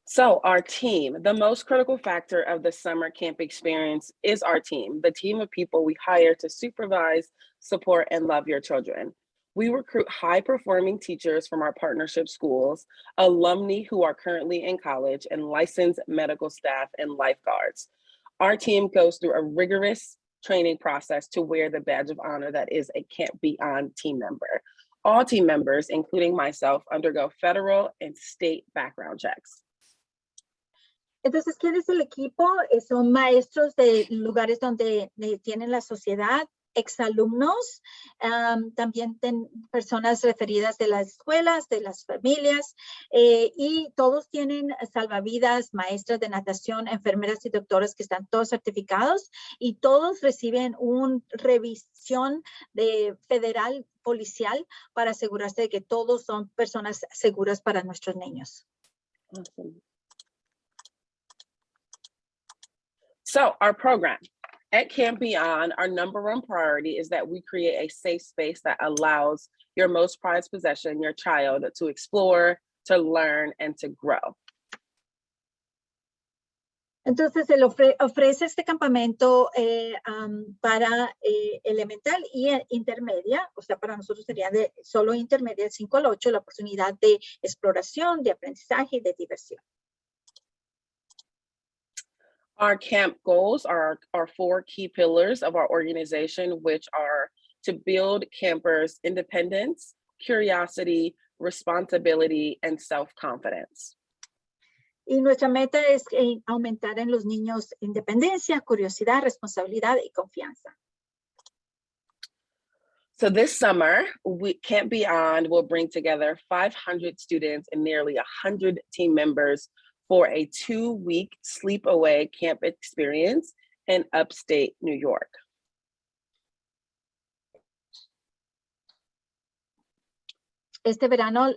So our team, the most critical factor of the summer camp experience is our team, the team of people we hire to supervise, support, and love your children. We recruit high-performing teachers from our partnership schools, alumni who are currently in college, and licensed medical staff and lifeguards. Our team goes through a rigorous training process to wear the badge of honor that is a Camp Beyond team member. All team members, including myself, undergo federal and state background checks. Entonces, ¿quién es el equipo? Son maestros de lugares donde tienen la sociedad, exalumnos, también personas referidas de las escuelas, de las familias, y todos tienen salvavidas, maestras de natación, enfermeras y doctores que están todos certificados y todos reciben una revisión federal policial para asegurarse de que todos son personas seguras para nuestros niños. Awesome. So our program at Camp Beyond, our number one priority is that we create a safe space that allows your most prized possession, your child, to explore, to learn, and to grow. Entonces, él ofrece este campamento para elemental y intermedia, o sea, para nosotros sería de solo intermedia 5 al 8, la oportunidad de exploración, de aprendizaje y de diversión. Our camp goals are our 4 key pillars of our organization, which are to build campers' independence, curiosity, responsibility, and self-confidence. Y nuestra meta es aumentar en los niños independencia, curiosidad, responsabilidad y confianza. So this summer, Camp Beyond will bring together 500 students and nearly 100 team members for a 2-week sleepaway camp experience in upstate New York. Este verano,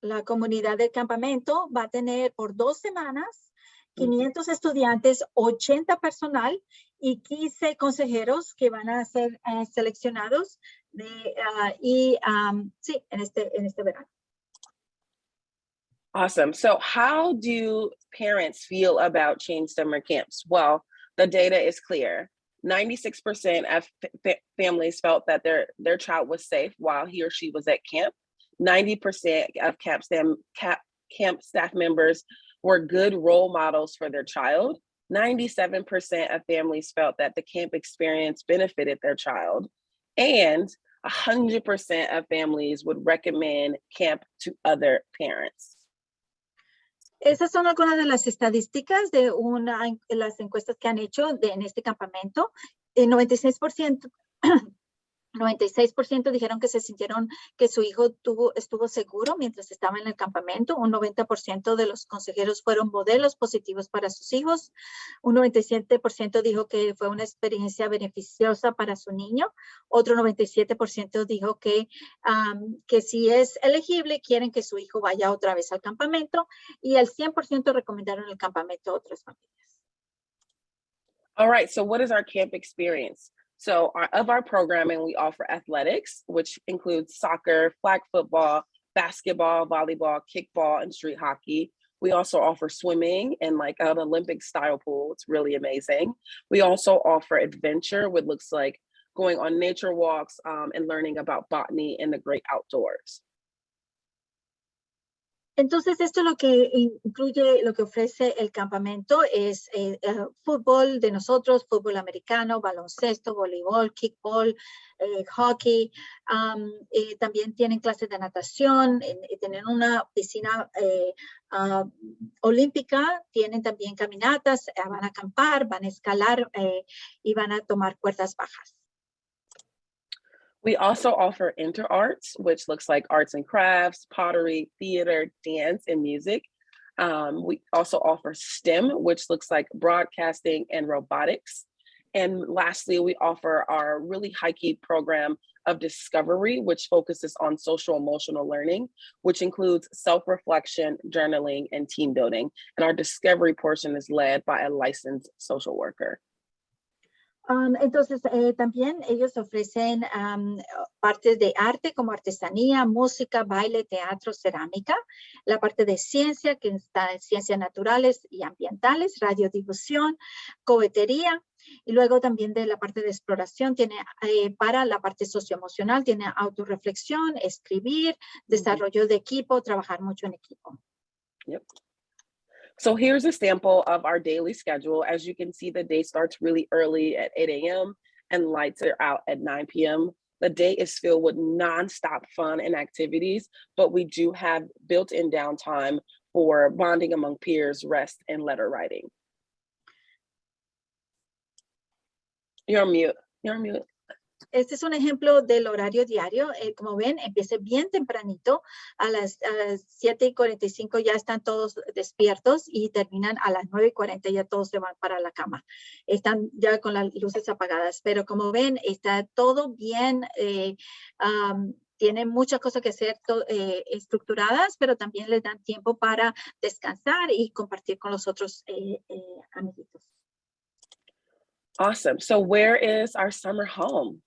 la comunidad del campamento va a tener por 2 semanas 500 estudiantes, 80 personal y 15 consejeros que van a ser seleccionados sí, en este verano. Awesome. So how do parents feel about Change Summer Camps? Well, the data is clear. 96% of families felt that their child was safe while he or she was at camp. 90% of camp staff members were good role models for their child. 97% of families felt that the camp experience benefited their child. And 100% of families would recommend camp to other parents. Esas son algunas de las estadísticas de las encuestas que han hecho en este campamento. El 96%, 96% dijeron que se sintieron que su hijo estuvo seguro mientras estaba en el campamento. Un 90% de los consejeros fueron modelos positivos para sus hijos. Un 97% dijo que fue una experiencia beneficiosa para su niño. Otro 97% dijo que si es elegible, quieren que su hijo vaya otra vez al campamento. Y el 100% recomendaron el campamento a otras familias. All right, so what is our camp experience? So of our programming, we offer athletics, which includes soccer, flag football, basketball, volleyball, kickball, and street hockey. We also offer swimming and like an Olympic style pool. It's really amazing. We also offer adventure, which looks like going on nature walks and learning about botany and the great outdoors. Entonces, esto lo que incluye, lo que ofrece el campamento es fútbol de nosotros, fútbol americano, baloncesto, voleibol, kickball, hockey. También tienen clases de natación, tienen una piscina olímpica, tienen también caminatas, van a acampar, van a escalar y van a tomar cuerdas bajas. We also offer interarts, which looks like arts and crafts, pottery, theater, dance, and music. We also offer STEM, which looks like broadcasting and robotics. And lastly, we offer our really high-key program of discovery, which focuses on social emotional learning, which includes self-reflection, journaling, and team building. And our discovery portion is led by a licensed social worker. Entonces, también ellos ofrecen partes de arte como artesanía, música, baile, teatro, cerámica. La parte de ciencia, que está en ciencias naturales y ambientales, radiodifusión, cohetería. Y luego también de la parte de exploración, tiene para la parte socioemocional, tiene autorreflexión, escribir, desarrollo de equipo, trabajar mucho en equipo. Yep. So here's a sample of our daily schedule. As you can see, the day starts really early at 8 a.m. and lights are out at 9 p.m. The day is filled with nonstop fun and activities, but we do have built-in downtime for bonding among peers, rest, and letter writing. You're on mute. You're on mute. Este es un ejemplo del horario diario. Como ven, empieza bien tempranito. A las 7:45 ya están todos despiertos y terminan a las 9:40 ya todos se van para la cama. Están ya con las luces apagadas. Pero como ven, está todo bien. Tienen muchas cosas que hacer estructuradas, pero también les dan tiempo para descansar y compartir con los otros amiguitos. Awesome. So where is our summer home?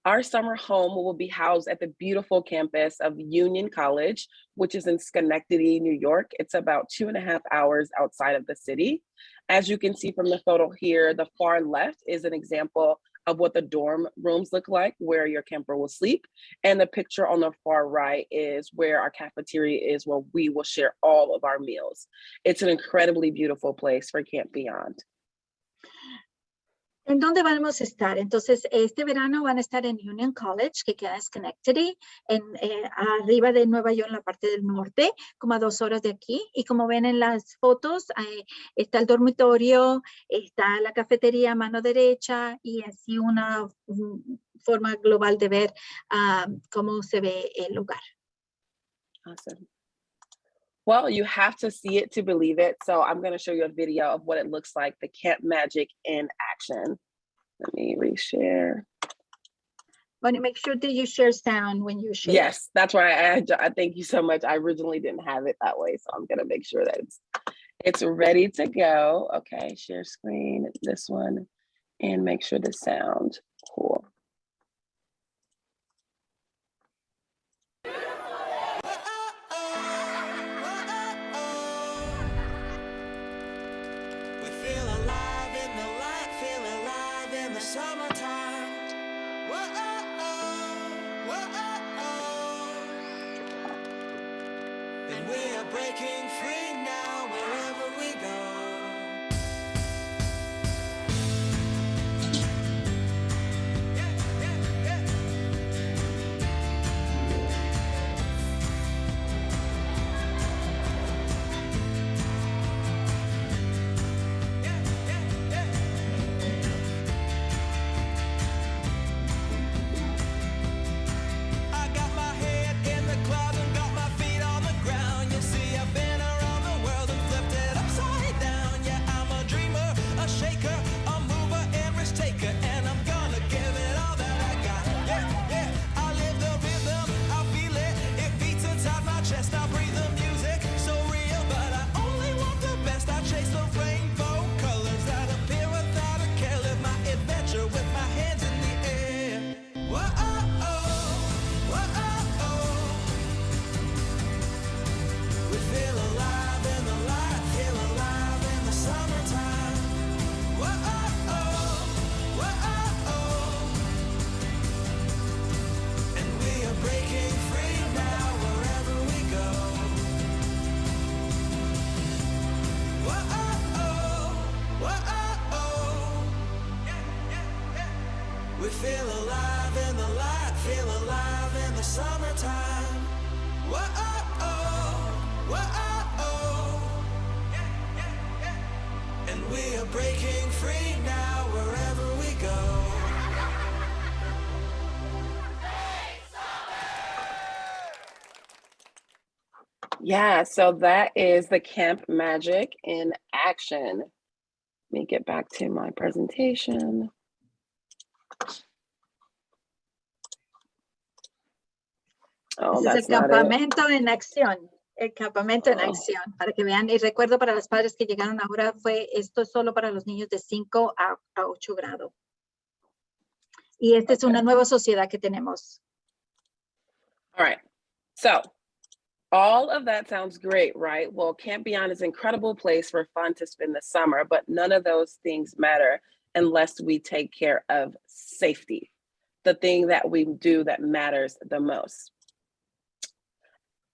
Our summer home will be housed at the beautiful campus of Union College, which is in Schenectady, New York. It's about 2.5 hours outside of the city. As you can see from the photo here, the far left is an example of what the dorm rooms look like, where your camper will sleep. And the picture on the far right is where our cafeteria is, where we will share all of our meals. It's an incredibly beautiful place for Camp Beyond. ¿En dónde vamos a estar? Entonces, este verano van a estar en Union College, que queda en Schenectady, arriba de Nueva York, en la parte del norte, como a 2 horas de aquí. Y como ven en las fotos, está el dormitorio, está la cafetería a mano derecha y así una forma global de ver cómo se ve el lugar. Awesome. Well, you have to see it to believe it. So I'm going to show you a video of what it looks like, the camp magic in action. Let me reshare. But make sure that you share sound when you share. Yes, that's right. I thank you so much. I originally didn't have it that way, so I'm going to make sure that it's ready to go. Okay, share screen, this one, and make sure the sound. Cool. We feel alive in the light, feel alive in the breaking free now wherever we go. Feel alive in the light, feel alive in the summertime. Whoa-oh-oh, whoa-oh-oh. And we are breaking free now wherever we go. Yeah, so that is the Camp Magic in action. Let me get back to my presentation. Oh, Ese es el that's not it. campamento en acción. El campamento en acción, para que vean. Y recuerdo para los padres que llegaron ahora, esto es solo para los niños de 5 a 8 grados. Y esta es una nueva sociedad que tenemos. All right, so all of that sounds great, right? Well, Camp Beyond is an incredible place for fun to spend the summer, but none of those things matter unless we take care of safety, the thing that we do that matters the most.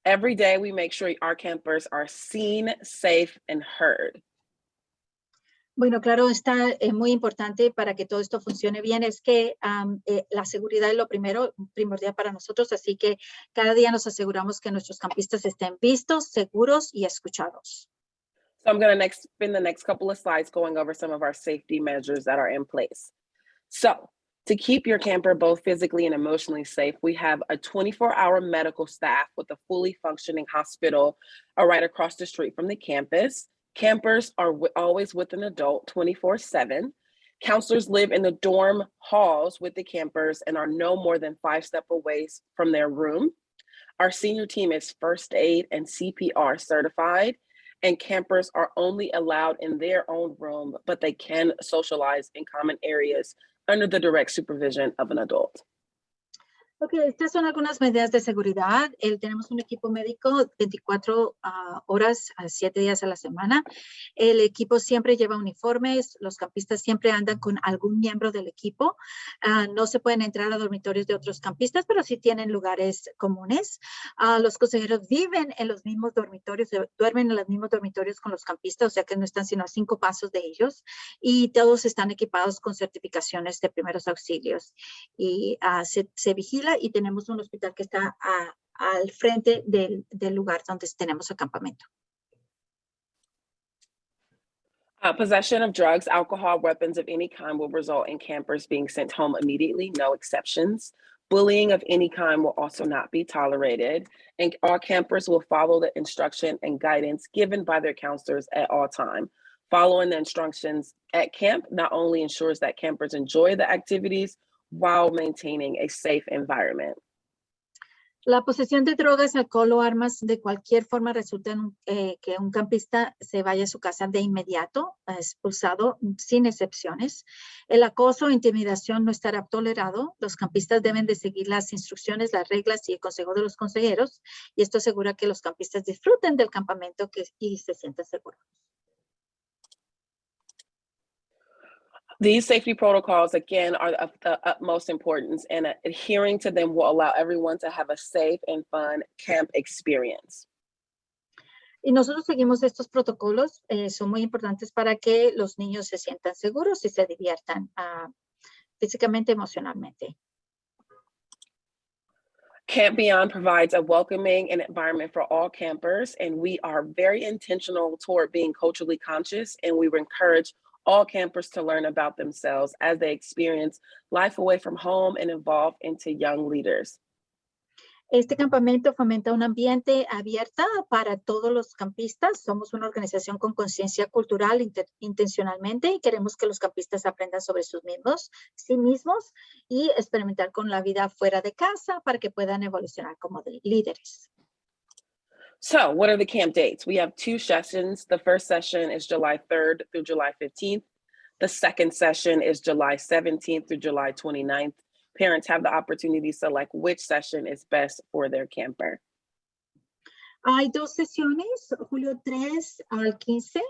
Every day we make sure our campers are seen, safe, and heard. Bueno, claro, está muy importante para que todo esto funcione bien, es que la seguridad es lo primordial para nosotros, así que cada día nos aseguramos que nuestros campistas estén vistos, seguros y escuchados. So I'm going to spend the next couple of slides going over some of our safety measures that are in place. So to keep your camper both physically and emotionally safe, we have a 24-hour medical staff with a fully functioning hospital right across the street from the campus. Campers are always with an adult 24/7. Counselors live in the dorm halls with the campers and are no more than 5 steps away from their room. Our senior team is first aid and CPR certified, and campers are only allowed in their own room, but they can socialize in common areas under the direct supervision of an adult. Ok, estas son algunas medidas de seguridad. Tenemos un equipo médico 24 horas, 7 días a la semana. El equipo siempre lleva uniformes. Los campistas siempre andan con algún miembro del equipo. No se pueden entrar a dormitorios de otros campistas, pero sí tienen lugares comunes. Los consejeros viven en los mismos dormitorios, duermen en los mismos dormitorios con los campistas, o sea que no están sino a 5 pasos de ellos. Y todos están equipados con certificaciones de primeros auxilios. Y se vigila y tenemos un hospital que está al frente del lugar donde tenemos el campamento. Possession of drugs, alcohol, weapons of any kind will result in campers being sent home immediately, no exceptions. Bullying of any kind will also not be tolerated, and all campers will follow the instruction and guidance given by their counselors at all time. Following the instructions at camp not only ensures that campers enjoy the activities while maintaining a safe environment. La posesión de drogas, alcohol o armas de cualquier forma resulta en que un campista se vaya a su casa de inmediato, expulsado sin excepciones. El acoso o intimidación no estará tolerado. Los campistas deben de seguir las instrucciones, las reglas y el consejo de los consejeros, y esto asegura que los campistas disfruten del campamento y se sientan seguros. These safety protocols, again, are of the utmost importance, and adhering to them will allow everyone to have a safe and fun camp experience. Y nosotros seguimos estos protocolos, son muy importantes para que los niños se sientan seguros y se diviertan físicamente, emocionalmente. Camp Beyond provides a welcoming environment for all campers, and we are very intentional toward being culturally conscious, and we encourage all campers to learn about themselves as they experience life away from home and evolve into young leaders. Este campamento fomenta un ambiente abierto para todos los campistas. Somos una organización con conciencia cultural intencionalmente y queremos que los campistas aprendan sobre sí mismos y experimentar con la vida fuera de casa para que puedan evolucionar como líderes. So what are the camp dates? We have 2 sessions. The first session is July 3rd through July 15th. The second session is July 17th through July 29th. Parents have the opportunity to select which session is best for their camper. Hay 2 sesiones, julio 3 al 15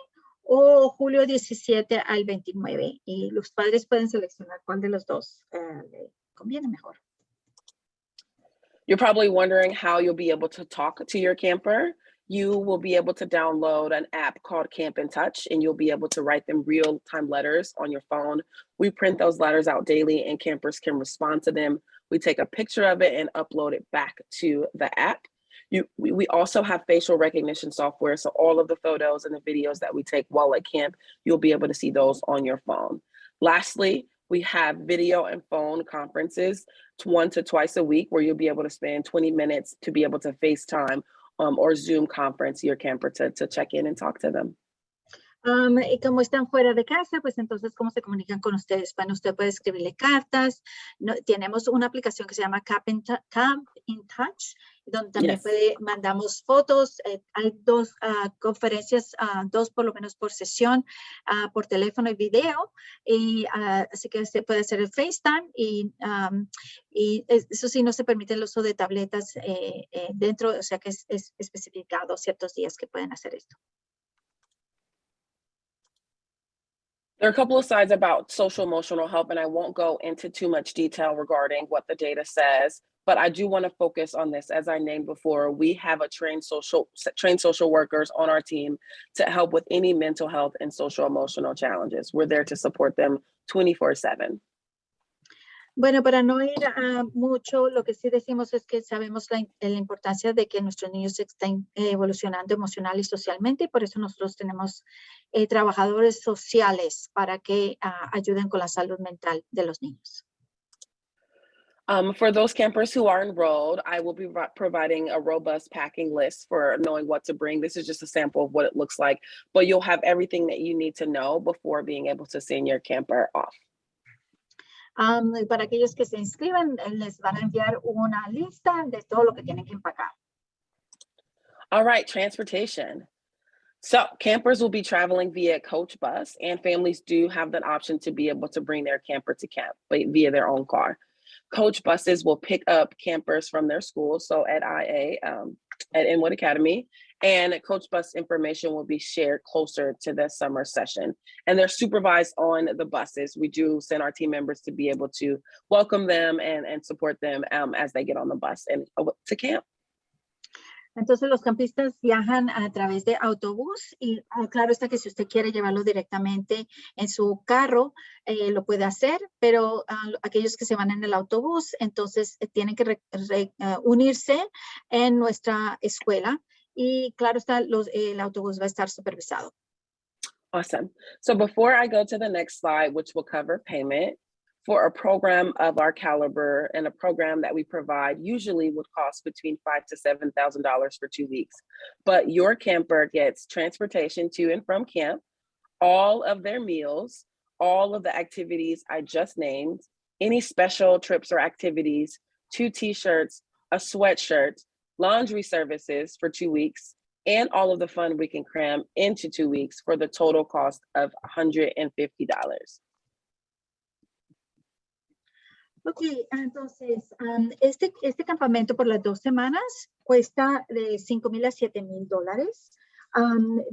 o julio 17 al 29. Y los padres pueden seleccionar cuál de los dos le conviene mejor. You're probably wondering how you'll be able to talk to your camper. You will be able to download an app called Camp in Touch, and you'll be able to write them real-time letters on your phone. We print those letters out daily, and campers can respond to them. We take a picture of it and upload it back to the app. We also have facial recognition software, so all of the photos and the videos that we take while at camp, you'll be able to see those on your phone. Lastly, we have video and phone conferences 1 to twice a week where you'll be able to spend 20 minutes to be able to FaceTime or Zoom conference your camper to check in and talk to them. Y como están fuera de casa, pues entonces, ¿cómo se comunican con ustedes? Bueno, usted puede escribirle cartas. Tenemos una aplicación que se llama Camp in Touch, donde también mandamos fotos. Hay 2 conferencias, 2 por lo menos por sesión, por teléfono y video. Y así que se puede hacer el FaceTime y eso sí, no se permite el uso de tabletas dentro, o sea que es especificado ciertos días que pueden hacer esto. There are a couple of slides about social emotional help, and I won't go into too much detail regarding what the data says, but I do want to focus on this. As I named before, we have trained social workers on our team to help with any mental health and social emotional challenges. We're there to support them 24/7. Bueno, para no ir mucho, lo que sí decimos es que sabemos la importancia de que nuestros niños estén evolucionando emocional y socialmente, y por eso nosotros tenemos trabajadores sociales para que ayuden con la salud mental de los niños. For those campers who are enrolled, I will be providing a robust packing list for knowing what to bring. This is just a sample of what it looks like, but you'll have everything that you need to know before being able to send your camper off. Para aquellos que se inscriban, les van a enviar una lista de todo lo que tienen que empacar. All right, transportation. So campers will be traveling via coach bus, and families do have that option to be able to bring their camper to camp via their own car. Coach buses will pick up campers from their schools, so at IA, at Inwood Academy, and coach bus information will be shared closer to the summer session. And they're supervised on the buses. We do send our team members to be able to welcome them and support them as they get on the bus and to camp. Entonces los campistas viajan a través de autobús y claro está que si usted quiere llevarlo directamente en su carro, lo puede hacer, pero aquellos que se van en el autobús, entonces tienen que unirse en nuestra escuela y claro está, el autobús va a estar supervisado. Awesome. So before I go to the next slide, which will cover payment, for a program of our caliber and a program that we provide usually would cost between $5,000 to $7,000 for 2 weeks. But your camper gets transportation to and from camp, all of their meals, all of the activities I just named, any special trips or activities, 2 t-shirts, a sweatshirt, laundry services for 2 weeks, and all of the fun we can cram into 2 weeks for the total cost of $150. Ok, entonces, este campamento por las 2 semanas cuesta de $5,000 a $7,000.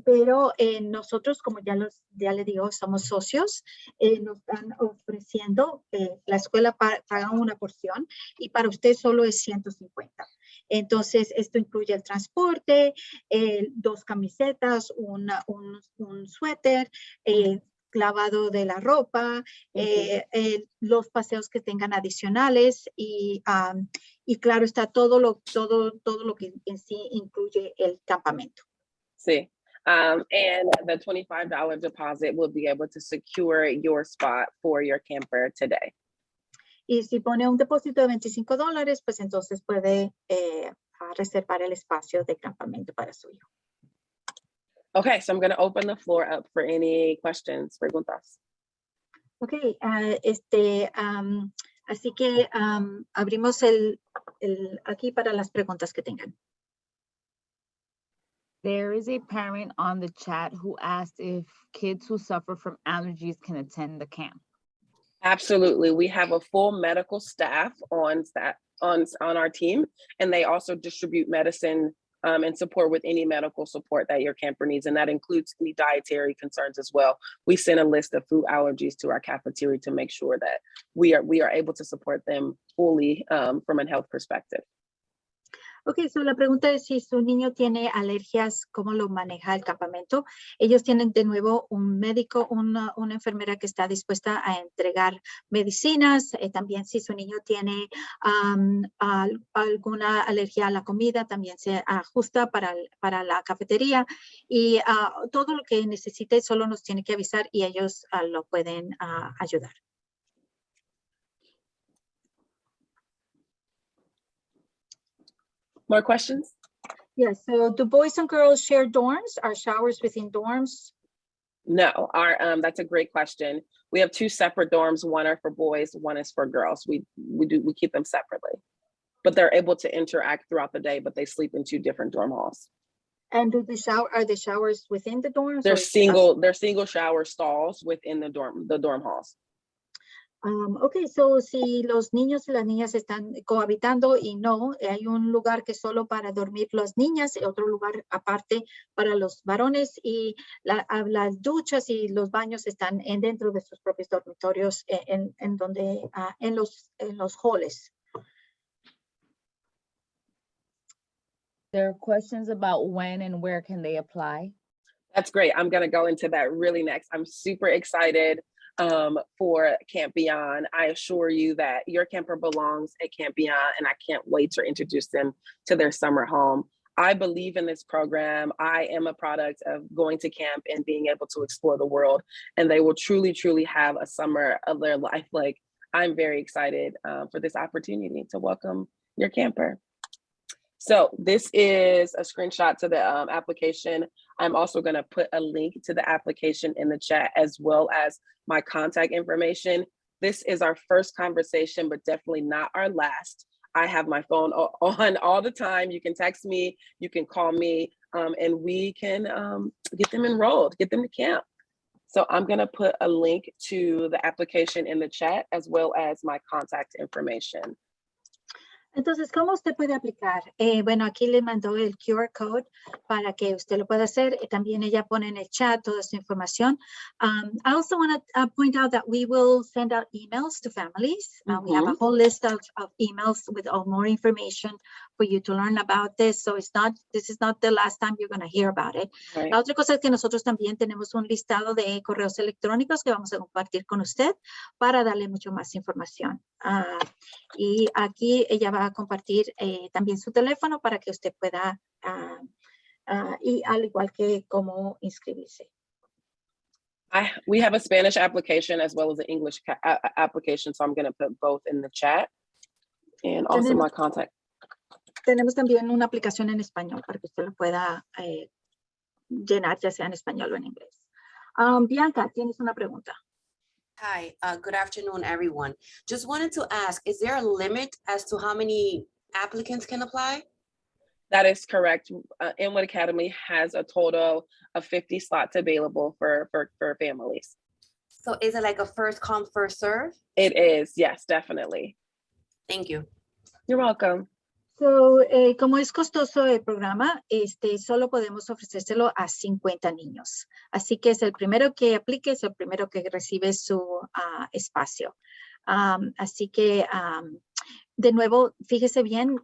Pero nosotros, como ya les digo, somos socios, nos están ofreciendo, la escuela paga una porción y para usted solo es 150. Entonces, esto incluye el transporte, 2 camisetas, un suéter, lavado de la ropa, los paseos que tengan adicionales y claro está todo lo que en sí incluye el campamento. Sí. And the $25 deposit will be able to secure your spot for your camper today. Y si pone un depósito de $25, pues entonces puede reservar el espacio de campamento para su hijo. Okay, so I'm going to open the floor up for any questions, preguntas. Ok, así que abrimos aquí para las preguntas que tengan. There is a parent on the chat who asked if kids who suffer from allergies can attend the camp. Absolutely. We have a full medical staff on our team, and they also distribute medicine and support with any medical support that your camper needs. And that includes any dietary concerns as well. We send a list of food allergies to our cafeteria to make sure that we are able to support them fully from a health perspective. Ok, so la pregunta es si su niño tiene alergias, ¿cómo lo maneja el campamento? Ellos tienen de nuevo un médico, una enfermera que está dispuesta a entregar medicinas. También si su niño tiene alguna alergia a la comida, también se ajusta para la cafetería. Y todo lo que necesite solo nos tiene que avisar y ellos lo pueden ayudar. More questions? Yes, so do boys and girls share dorms? Are showers within dorms? No, that's a great question. We have 2 separate dorms. One are for boys, one is for girls. We keep them separately, but they're able to interact throughout the day, but they sleep in 2 different dorm halls. And are the showers within the dorms? They're single shower stalls within the dorm halls. Ok, so si los niños y las niñas están cohabitando y no, hay un lugar que es solo para dormir las niñas y otro lugar aparte para los varones y las duchas y los baños están dentro de sus propios dormitorios en los halls. There are questions about when and where can they apply. That's great. I'm going to go into that really next. I'm super excited for Camp Beyond. I assure you that your camper belongs at Camp Beyond, and I can't wait to introduce them to their summer home. I believe in this program. I am a product of going to camp and being able to explore the world, and they will truly, truly have a summer of their life. Like, I'm very excited for this opportunity to welcome your camper. So this is a screenshot to the application. I'm also going to put a link to the application in the chat as well as my contact information. This is our first conversation, but definitely not our last. I have my phone on all the time. You can text me, you can call me, and we can get them enrolled, get them to camp. So I'm going to put a link to the application in the chat as well as my contact information. Entonces, ¿cómo usted puede aplicar? Bueno, aquí le mandó el QR code para que usted lo pueda hacer. También ella pone en el chat toda su información. I also want to point out that we will send out emails to families. We have a whole list of emails with all more information for you to learn about this. So this is not the last time you're going to hear about it. Right. La otra cosa es que nosotros también tenemos un listado de correos electrónicos que vamos a compartir con usted para darle mucho más información. Y aquí ella va a compartir también su teléfono para que usted pueda, y al igual que cómo inscribirse. We have a Spanish application as well as an English application, so I'm going to put both in the chat and also my contact. Tenemos también una aplicación en español para que usted lo pueda llenar, ya sea en español o en inglés. Bianca, tienes una pregunta. Hi, good afternoon, everyone. Just wanted to ask, is there a limit as to how many applicants can apply? That is correct. Inwood Academy has a total of 50 slots available for families. So is it like a first come, first serve? It is, yes, definitely. Thank you. You're welcome. So, como es costoso el programa, solo podemos ofrecérselo a 50 niños. Así que es el primero que aplique, es el primero que recibe su espacio. Así que, de nuevo, fíjese bien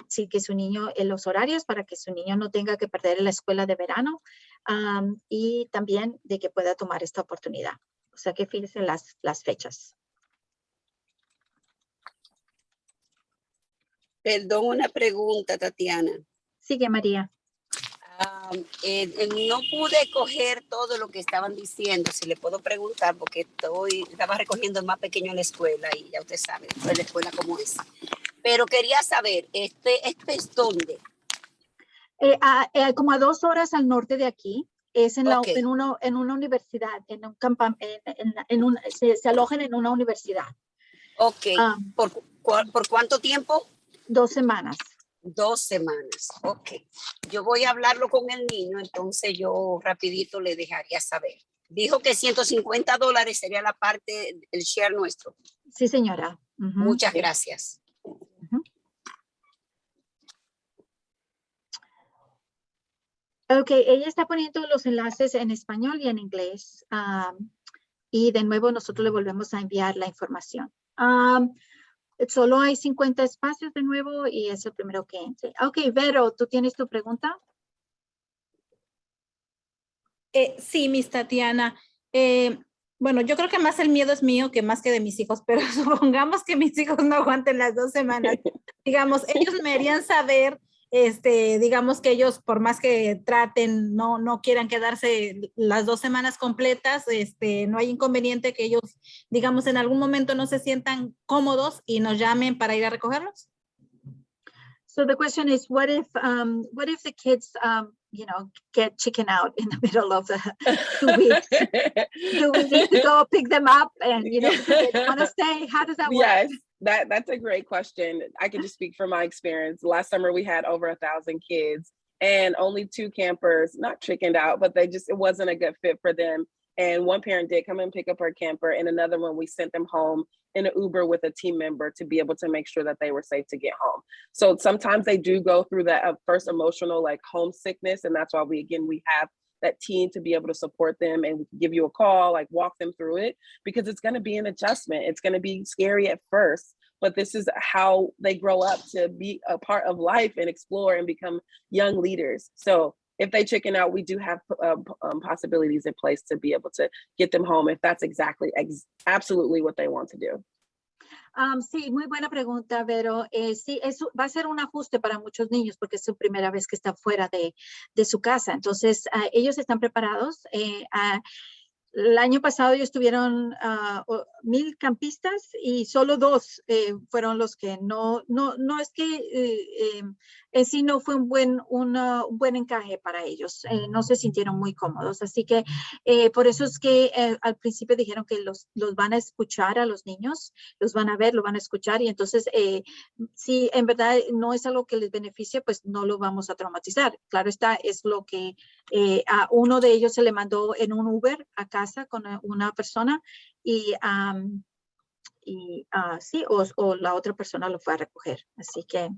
si que su niño, en los horarios para que su niño no tenga que perder la escuela de verano y también de que pueda tomar esta oportunidad. O sea que fíjese las fechas. Perdón, una pregunta, Tatiana. Sigue, María. No pude coger todo lo que estaban diciendo, si le puedo preguntar, porque estaba recogiendo el más pequeño en la escuela y ya usted sabe, después de la escuela cómo es. Pero quería saber, ¿este es dónde? Como a 2 horas al norte de aquí, es en una universidad, se alojan en una universidad. Ok, ¿por cuánto tiempo? 2 semanas. 2 semanas, ok. Yo voy a hablarlo con el niño, entonces yo rapidito le dejaría saber. Dijo que $150 sería la parte, el share nuestro. Sí, señora. Muchas gracias. Ok, ella está poniendo los enlaces en español y en inglés. Y de nuevo nosotros le volvemos a enviar la información. Solo hay 50 espacios de nuevo y es el primero que entre. Ok, Vero, ¿tú tienes tu pregunta? Sí, Miss Tatiana. Bueno, yo creo que más el miedo es mío que más que de mis hijos, pero supongamos que mis hijos no aguanten las 2 semanas. Digamos, ellos me harían saber, digamos que ellos, por más que traten, no quieran quedarse las 2 semanas completas, no hay inconveniente que ellos, digamos, en algún momento no se sientan cómodos y nos llamen para ir a recogerlos. So the question is, what if the kids, get chicken out in the middle of the 2 weeks? Do we need to go pick them up and, because they don't want to stay? How does that work? Yes, that's a great question. I can just speak from my experience. Last summer we had over 1,000 kids and only 2 campers, not chickened out, but it wasn't a good fit for them. And one parent did come and pick up her camper, and another one, we sent them home in an Uber with a team member to be able to make sure that they were safe to get home. So sometimes they do go through that first emotional like homesickness. And that's why we have that team to be able to support them and give you a call, like walk them through it, because it's going to be an adjustment. It's going to be scary at first, but this is how they grow up to be a part of life and explore and become young leaders. So if they chicken out, we do have possibilities in place to be able to get them home if that's absolutely what they want to do. Sí, muy buena pregunta, Vero. Sí, eso va a ser un ajuste para muchos niños porque es su primera vez que están fuera de su casa. Entonces, ellos están preparados. El año pasado ellos tuvieron 1,000 campistas y solo 2 fueron los que no es que en sí no fue un buen encaje para ellos. No se sintieron muy cómodos. Así que por eso es que al principio dijeron que los van a escuchar a los niños, los van a ver, lo van a escuchar y entonces si en verdad no es algo que les beneficie, pues no lo vamos a traumatizar. Claro está, es lo que a uno de ellos se le mandó en un Uber a casa con una persona y sí, o la otra persona lo fue a recoger. Así que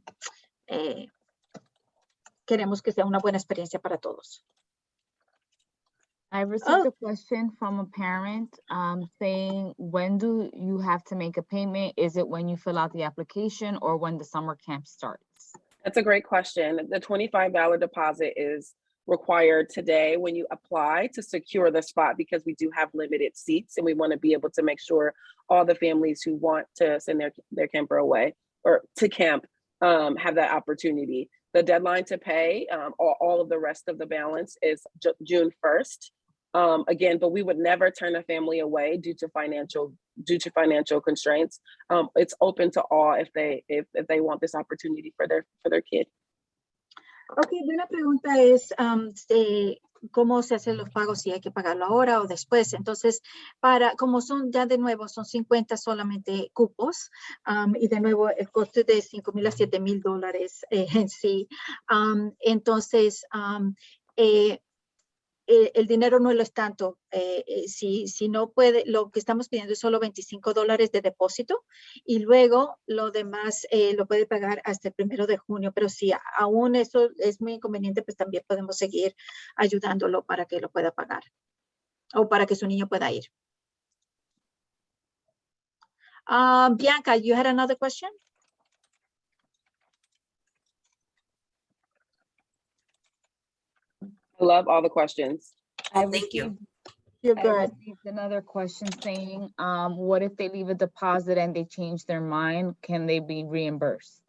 queremos que sea una buena experiencia para todos. I received a question from a parent saying, when do you have to make a payment? Is it when you fill out the application or when the summer camp starts? That's a great question. The $25 deposit is required today when you apply to secure the spot, because we do have limited seats and we want to be able to make sure all the families who want to send their camper away or to camp have that opportunity. The deadline to pay all of the rest of the balance is June 1st. Again, but we would never turn a family away due to financial constraints. It's open to all if they want this opportunity for their kid. Ok, una pregunta es cómo se hacen los pagos, si hay que pagarlo ahora o después. Entonces, como son ya de nuevo, son 50 solamente cupos y de nuevo el coste de $5,000 a $7,000 en sí. Entonces, el dinero no lo es tanto. Si no puede, lo que estamos pidiendo es solo $25 de depósito y luego lo demás lo puede pagar hasta el 1 de junio. Pero si aún eso es muy inconveniente, pues también podemos seguir ayudándolo para que lo pueda pagar o para que su niño pueda ir. Bianca, you had another question? I love all the questions. I Thank you. received- You're I good. received another question saying, what if they leave a deposit and they change their mind? Can they be reimbursed?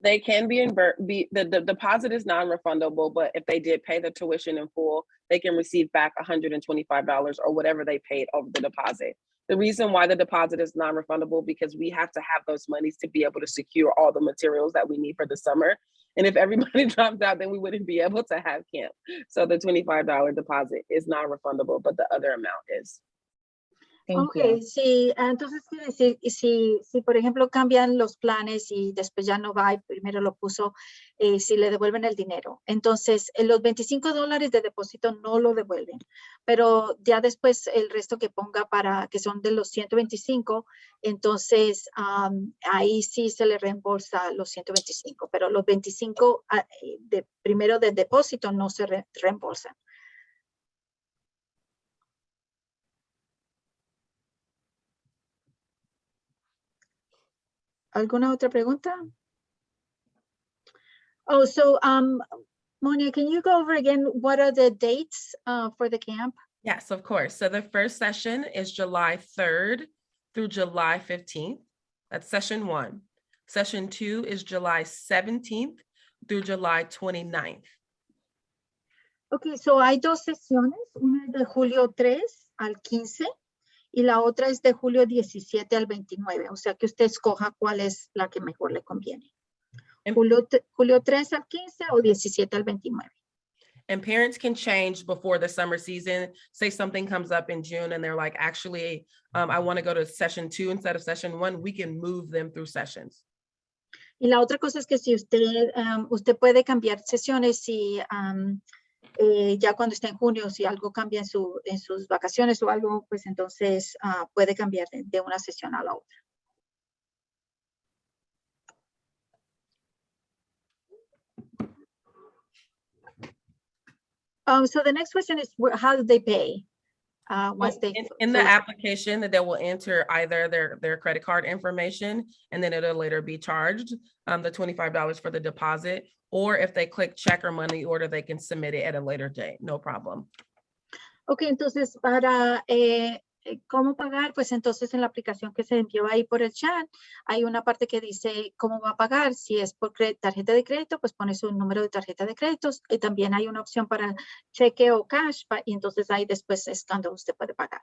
They can be the deposit is non-refundable, but if they did pay the tuition in full, they can receive back $125 or whatever they paid over the deposit. The reason why the deposit is non-refundable because we have to have those monies to be able to secure all the materials that we need for the summer. And if everybody dropped out, then we wouldn't be able to have camp. So the $25 deposit is non-refundable, but the other amount is. Thank Okay, you. sí, entonces quiere decir, si por ejemplo cambian los planes y después ya no va y primero lo puso, si le devuelven el dinero. Entonces, los $25 de depósito no lo devuelven, pero ya después el resto que ponga para, que son de los 125, entonces ahí sí se le reembolsa los 125, pero los 25 primero de depósito no se reembolsan. ¿Alguna otra pregunta? Oh, so Monia, can you go over again what are the dates for the camp? Yes, of course. So the first session is July 3rd through July 15th. That's session 1. Session 2 is July 17th through July 29th. Okay, so hay dos sesiones, una es de julio 3 al 15 y la otra es de julio 17 al 29, o sea que usted escoja cuál es la que mejor le conviene. Julio 3 al 15 o 17 al 29. And parents can change before the summer season. Say something comes up in June and they're like, actually, I want to go to session 2 instead of session 1. We can move them through sessions. Y la otra cosa es que si usted, usted puede cambiar sesiones si ya cuando está en junio, si algo cambia en sus vacaciones o algo, pues entonces puede cambiar de una sesión a la otra. So the next question is, how do they pay? Once they In the application, that they will enter either their credit card information, and then it'll later be charged the $25 for the deposit, or if they click check or money order, they can submit it at a later date, no problem. Ok, entonces para cómo pagar, pues entonces en la aplicación que se envió ahí por el chat, hay una parte que dice cómo va a pagar. Si es por tarjeta de crédito, pues pone su número de tarjeta de créditos. Y también hay una opción para cheque o cash, y entonces ahí después es cuando usted puede pagar.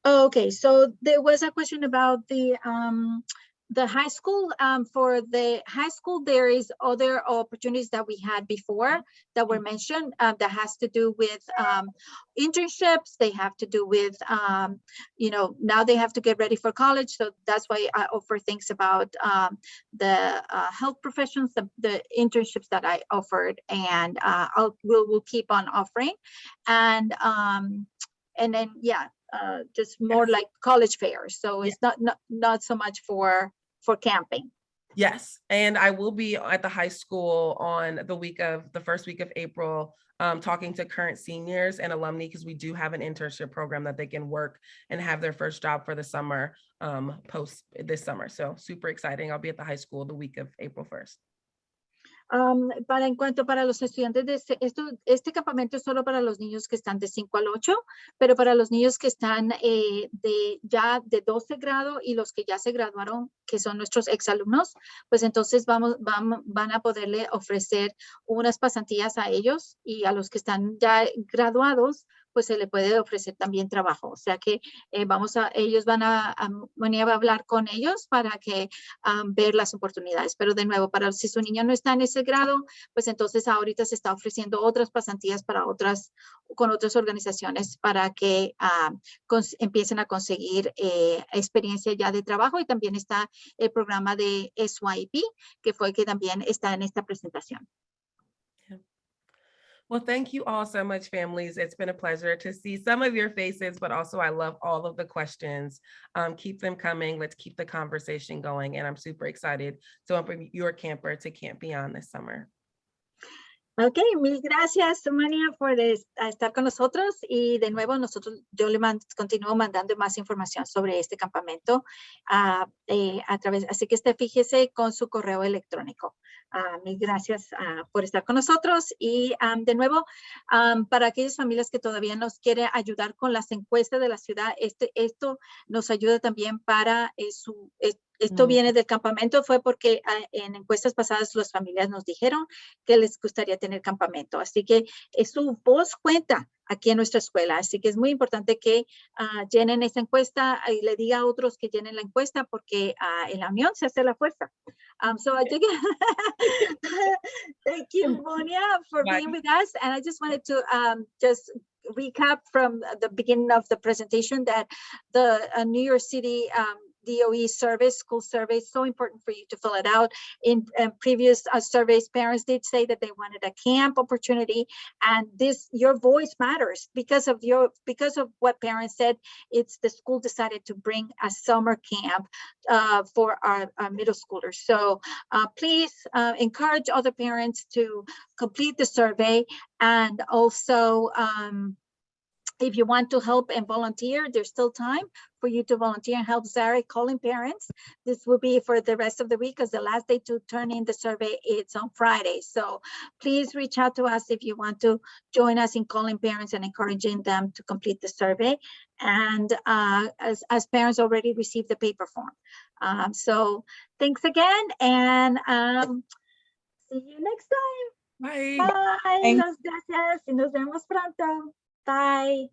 Okay, so there was a question about the high school. For the high school, there is other opportunities that we had before that were mentioned that has to do with internships. They have to do with, you know, now they have to get ready for college. So that's why I offer things about the health professions, the internships that I offered, and we'll keep on offering. And then, yeah. Just more like college fairs. So it's not so much for camping. Yes, and I will be at the high school on the first week of April, talking to current seniors and alumni, because we do have an internship program that they can work and have their first job for the summer, post this summer. So super exciting. I'll be at the high school the week of April 1st. En cuanto para los estudiantes de este campamento es solo para los niños que están de 5 al 8, pero para los niños que están ya de 12 grado y los que ya se graduaron, que son nuestros exalumnos, pues entonces van a poderle ofrecer unas pasantías a ellos, y a los que están ya graduados, pues se le puede ofrecer también trabajo. O sea que ellos Monia va a hablar con ellos para que ver las oportunidades. Pero de nuevo, si su niño no está en ese grado, pues entonces ahorita se está ofreciendo otras pasantías con otras organizaciones para que empiecen a conseguir experiencia ya de trabajo. Y también está el programa de SYP, que fue que también está en esta presentación. Well, thank you all so much, families. It's been a pleasure to see some of your faces, but also I love all of the questions. Keep them coming. Let's keep the conversation going. And I'm super excited to open your camper to Camp Beyond this summer. Ok, mil gracias, Mania, por estar con nosotros. Y de nuevo, yo le continúo mandando más información sobre este campamento a través, así que fíjese con su correo electrónico. Mil gracias por estar con nosotros. Y de nuevo, para aquellas familias que todavía nos quieren ayudar con las encuestas de la ciudad, esto nos ayuda también para esto viene del campamento, fue porque en encuestas pasadas las familias nos dijeron que les gustaría tener campamento. Así que su voz cuenta aquí en nuestra escuela. Así que es muy importante que llenen esa encuesta y le diga a otros que llenen la encuesta porque en la unión se hace la fuerza. So I think, thank you, Monia, for being with us. And I just wanted to just recap from the beginning of the presentation that the New York City DOE survey, school survey, is so important for you to fill it out. In previous surveys, parents did say that they wanted a camp opportunity, and your voice matters because of what parents said. It's the school decided to bring a summer camp for our middle schoolers. So please encourage other parents to complete the survey, and also if you want to help and volunteer, there's still time for you to volunteer and help Zara calling parents. This will be for the rest of the week because the last day to turn in the survey is on Friday. So please reach out to us if you want to join us in calling parents and encouraging them to complete the survey. And as parents already received the paper form. So thanks again, and see you next time. Bye. Bye. Thanks. Gracias y nos vemos pronto. Bye.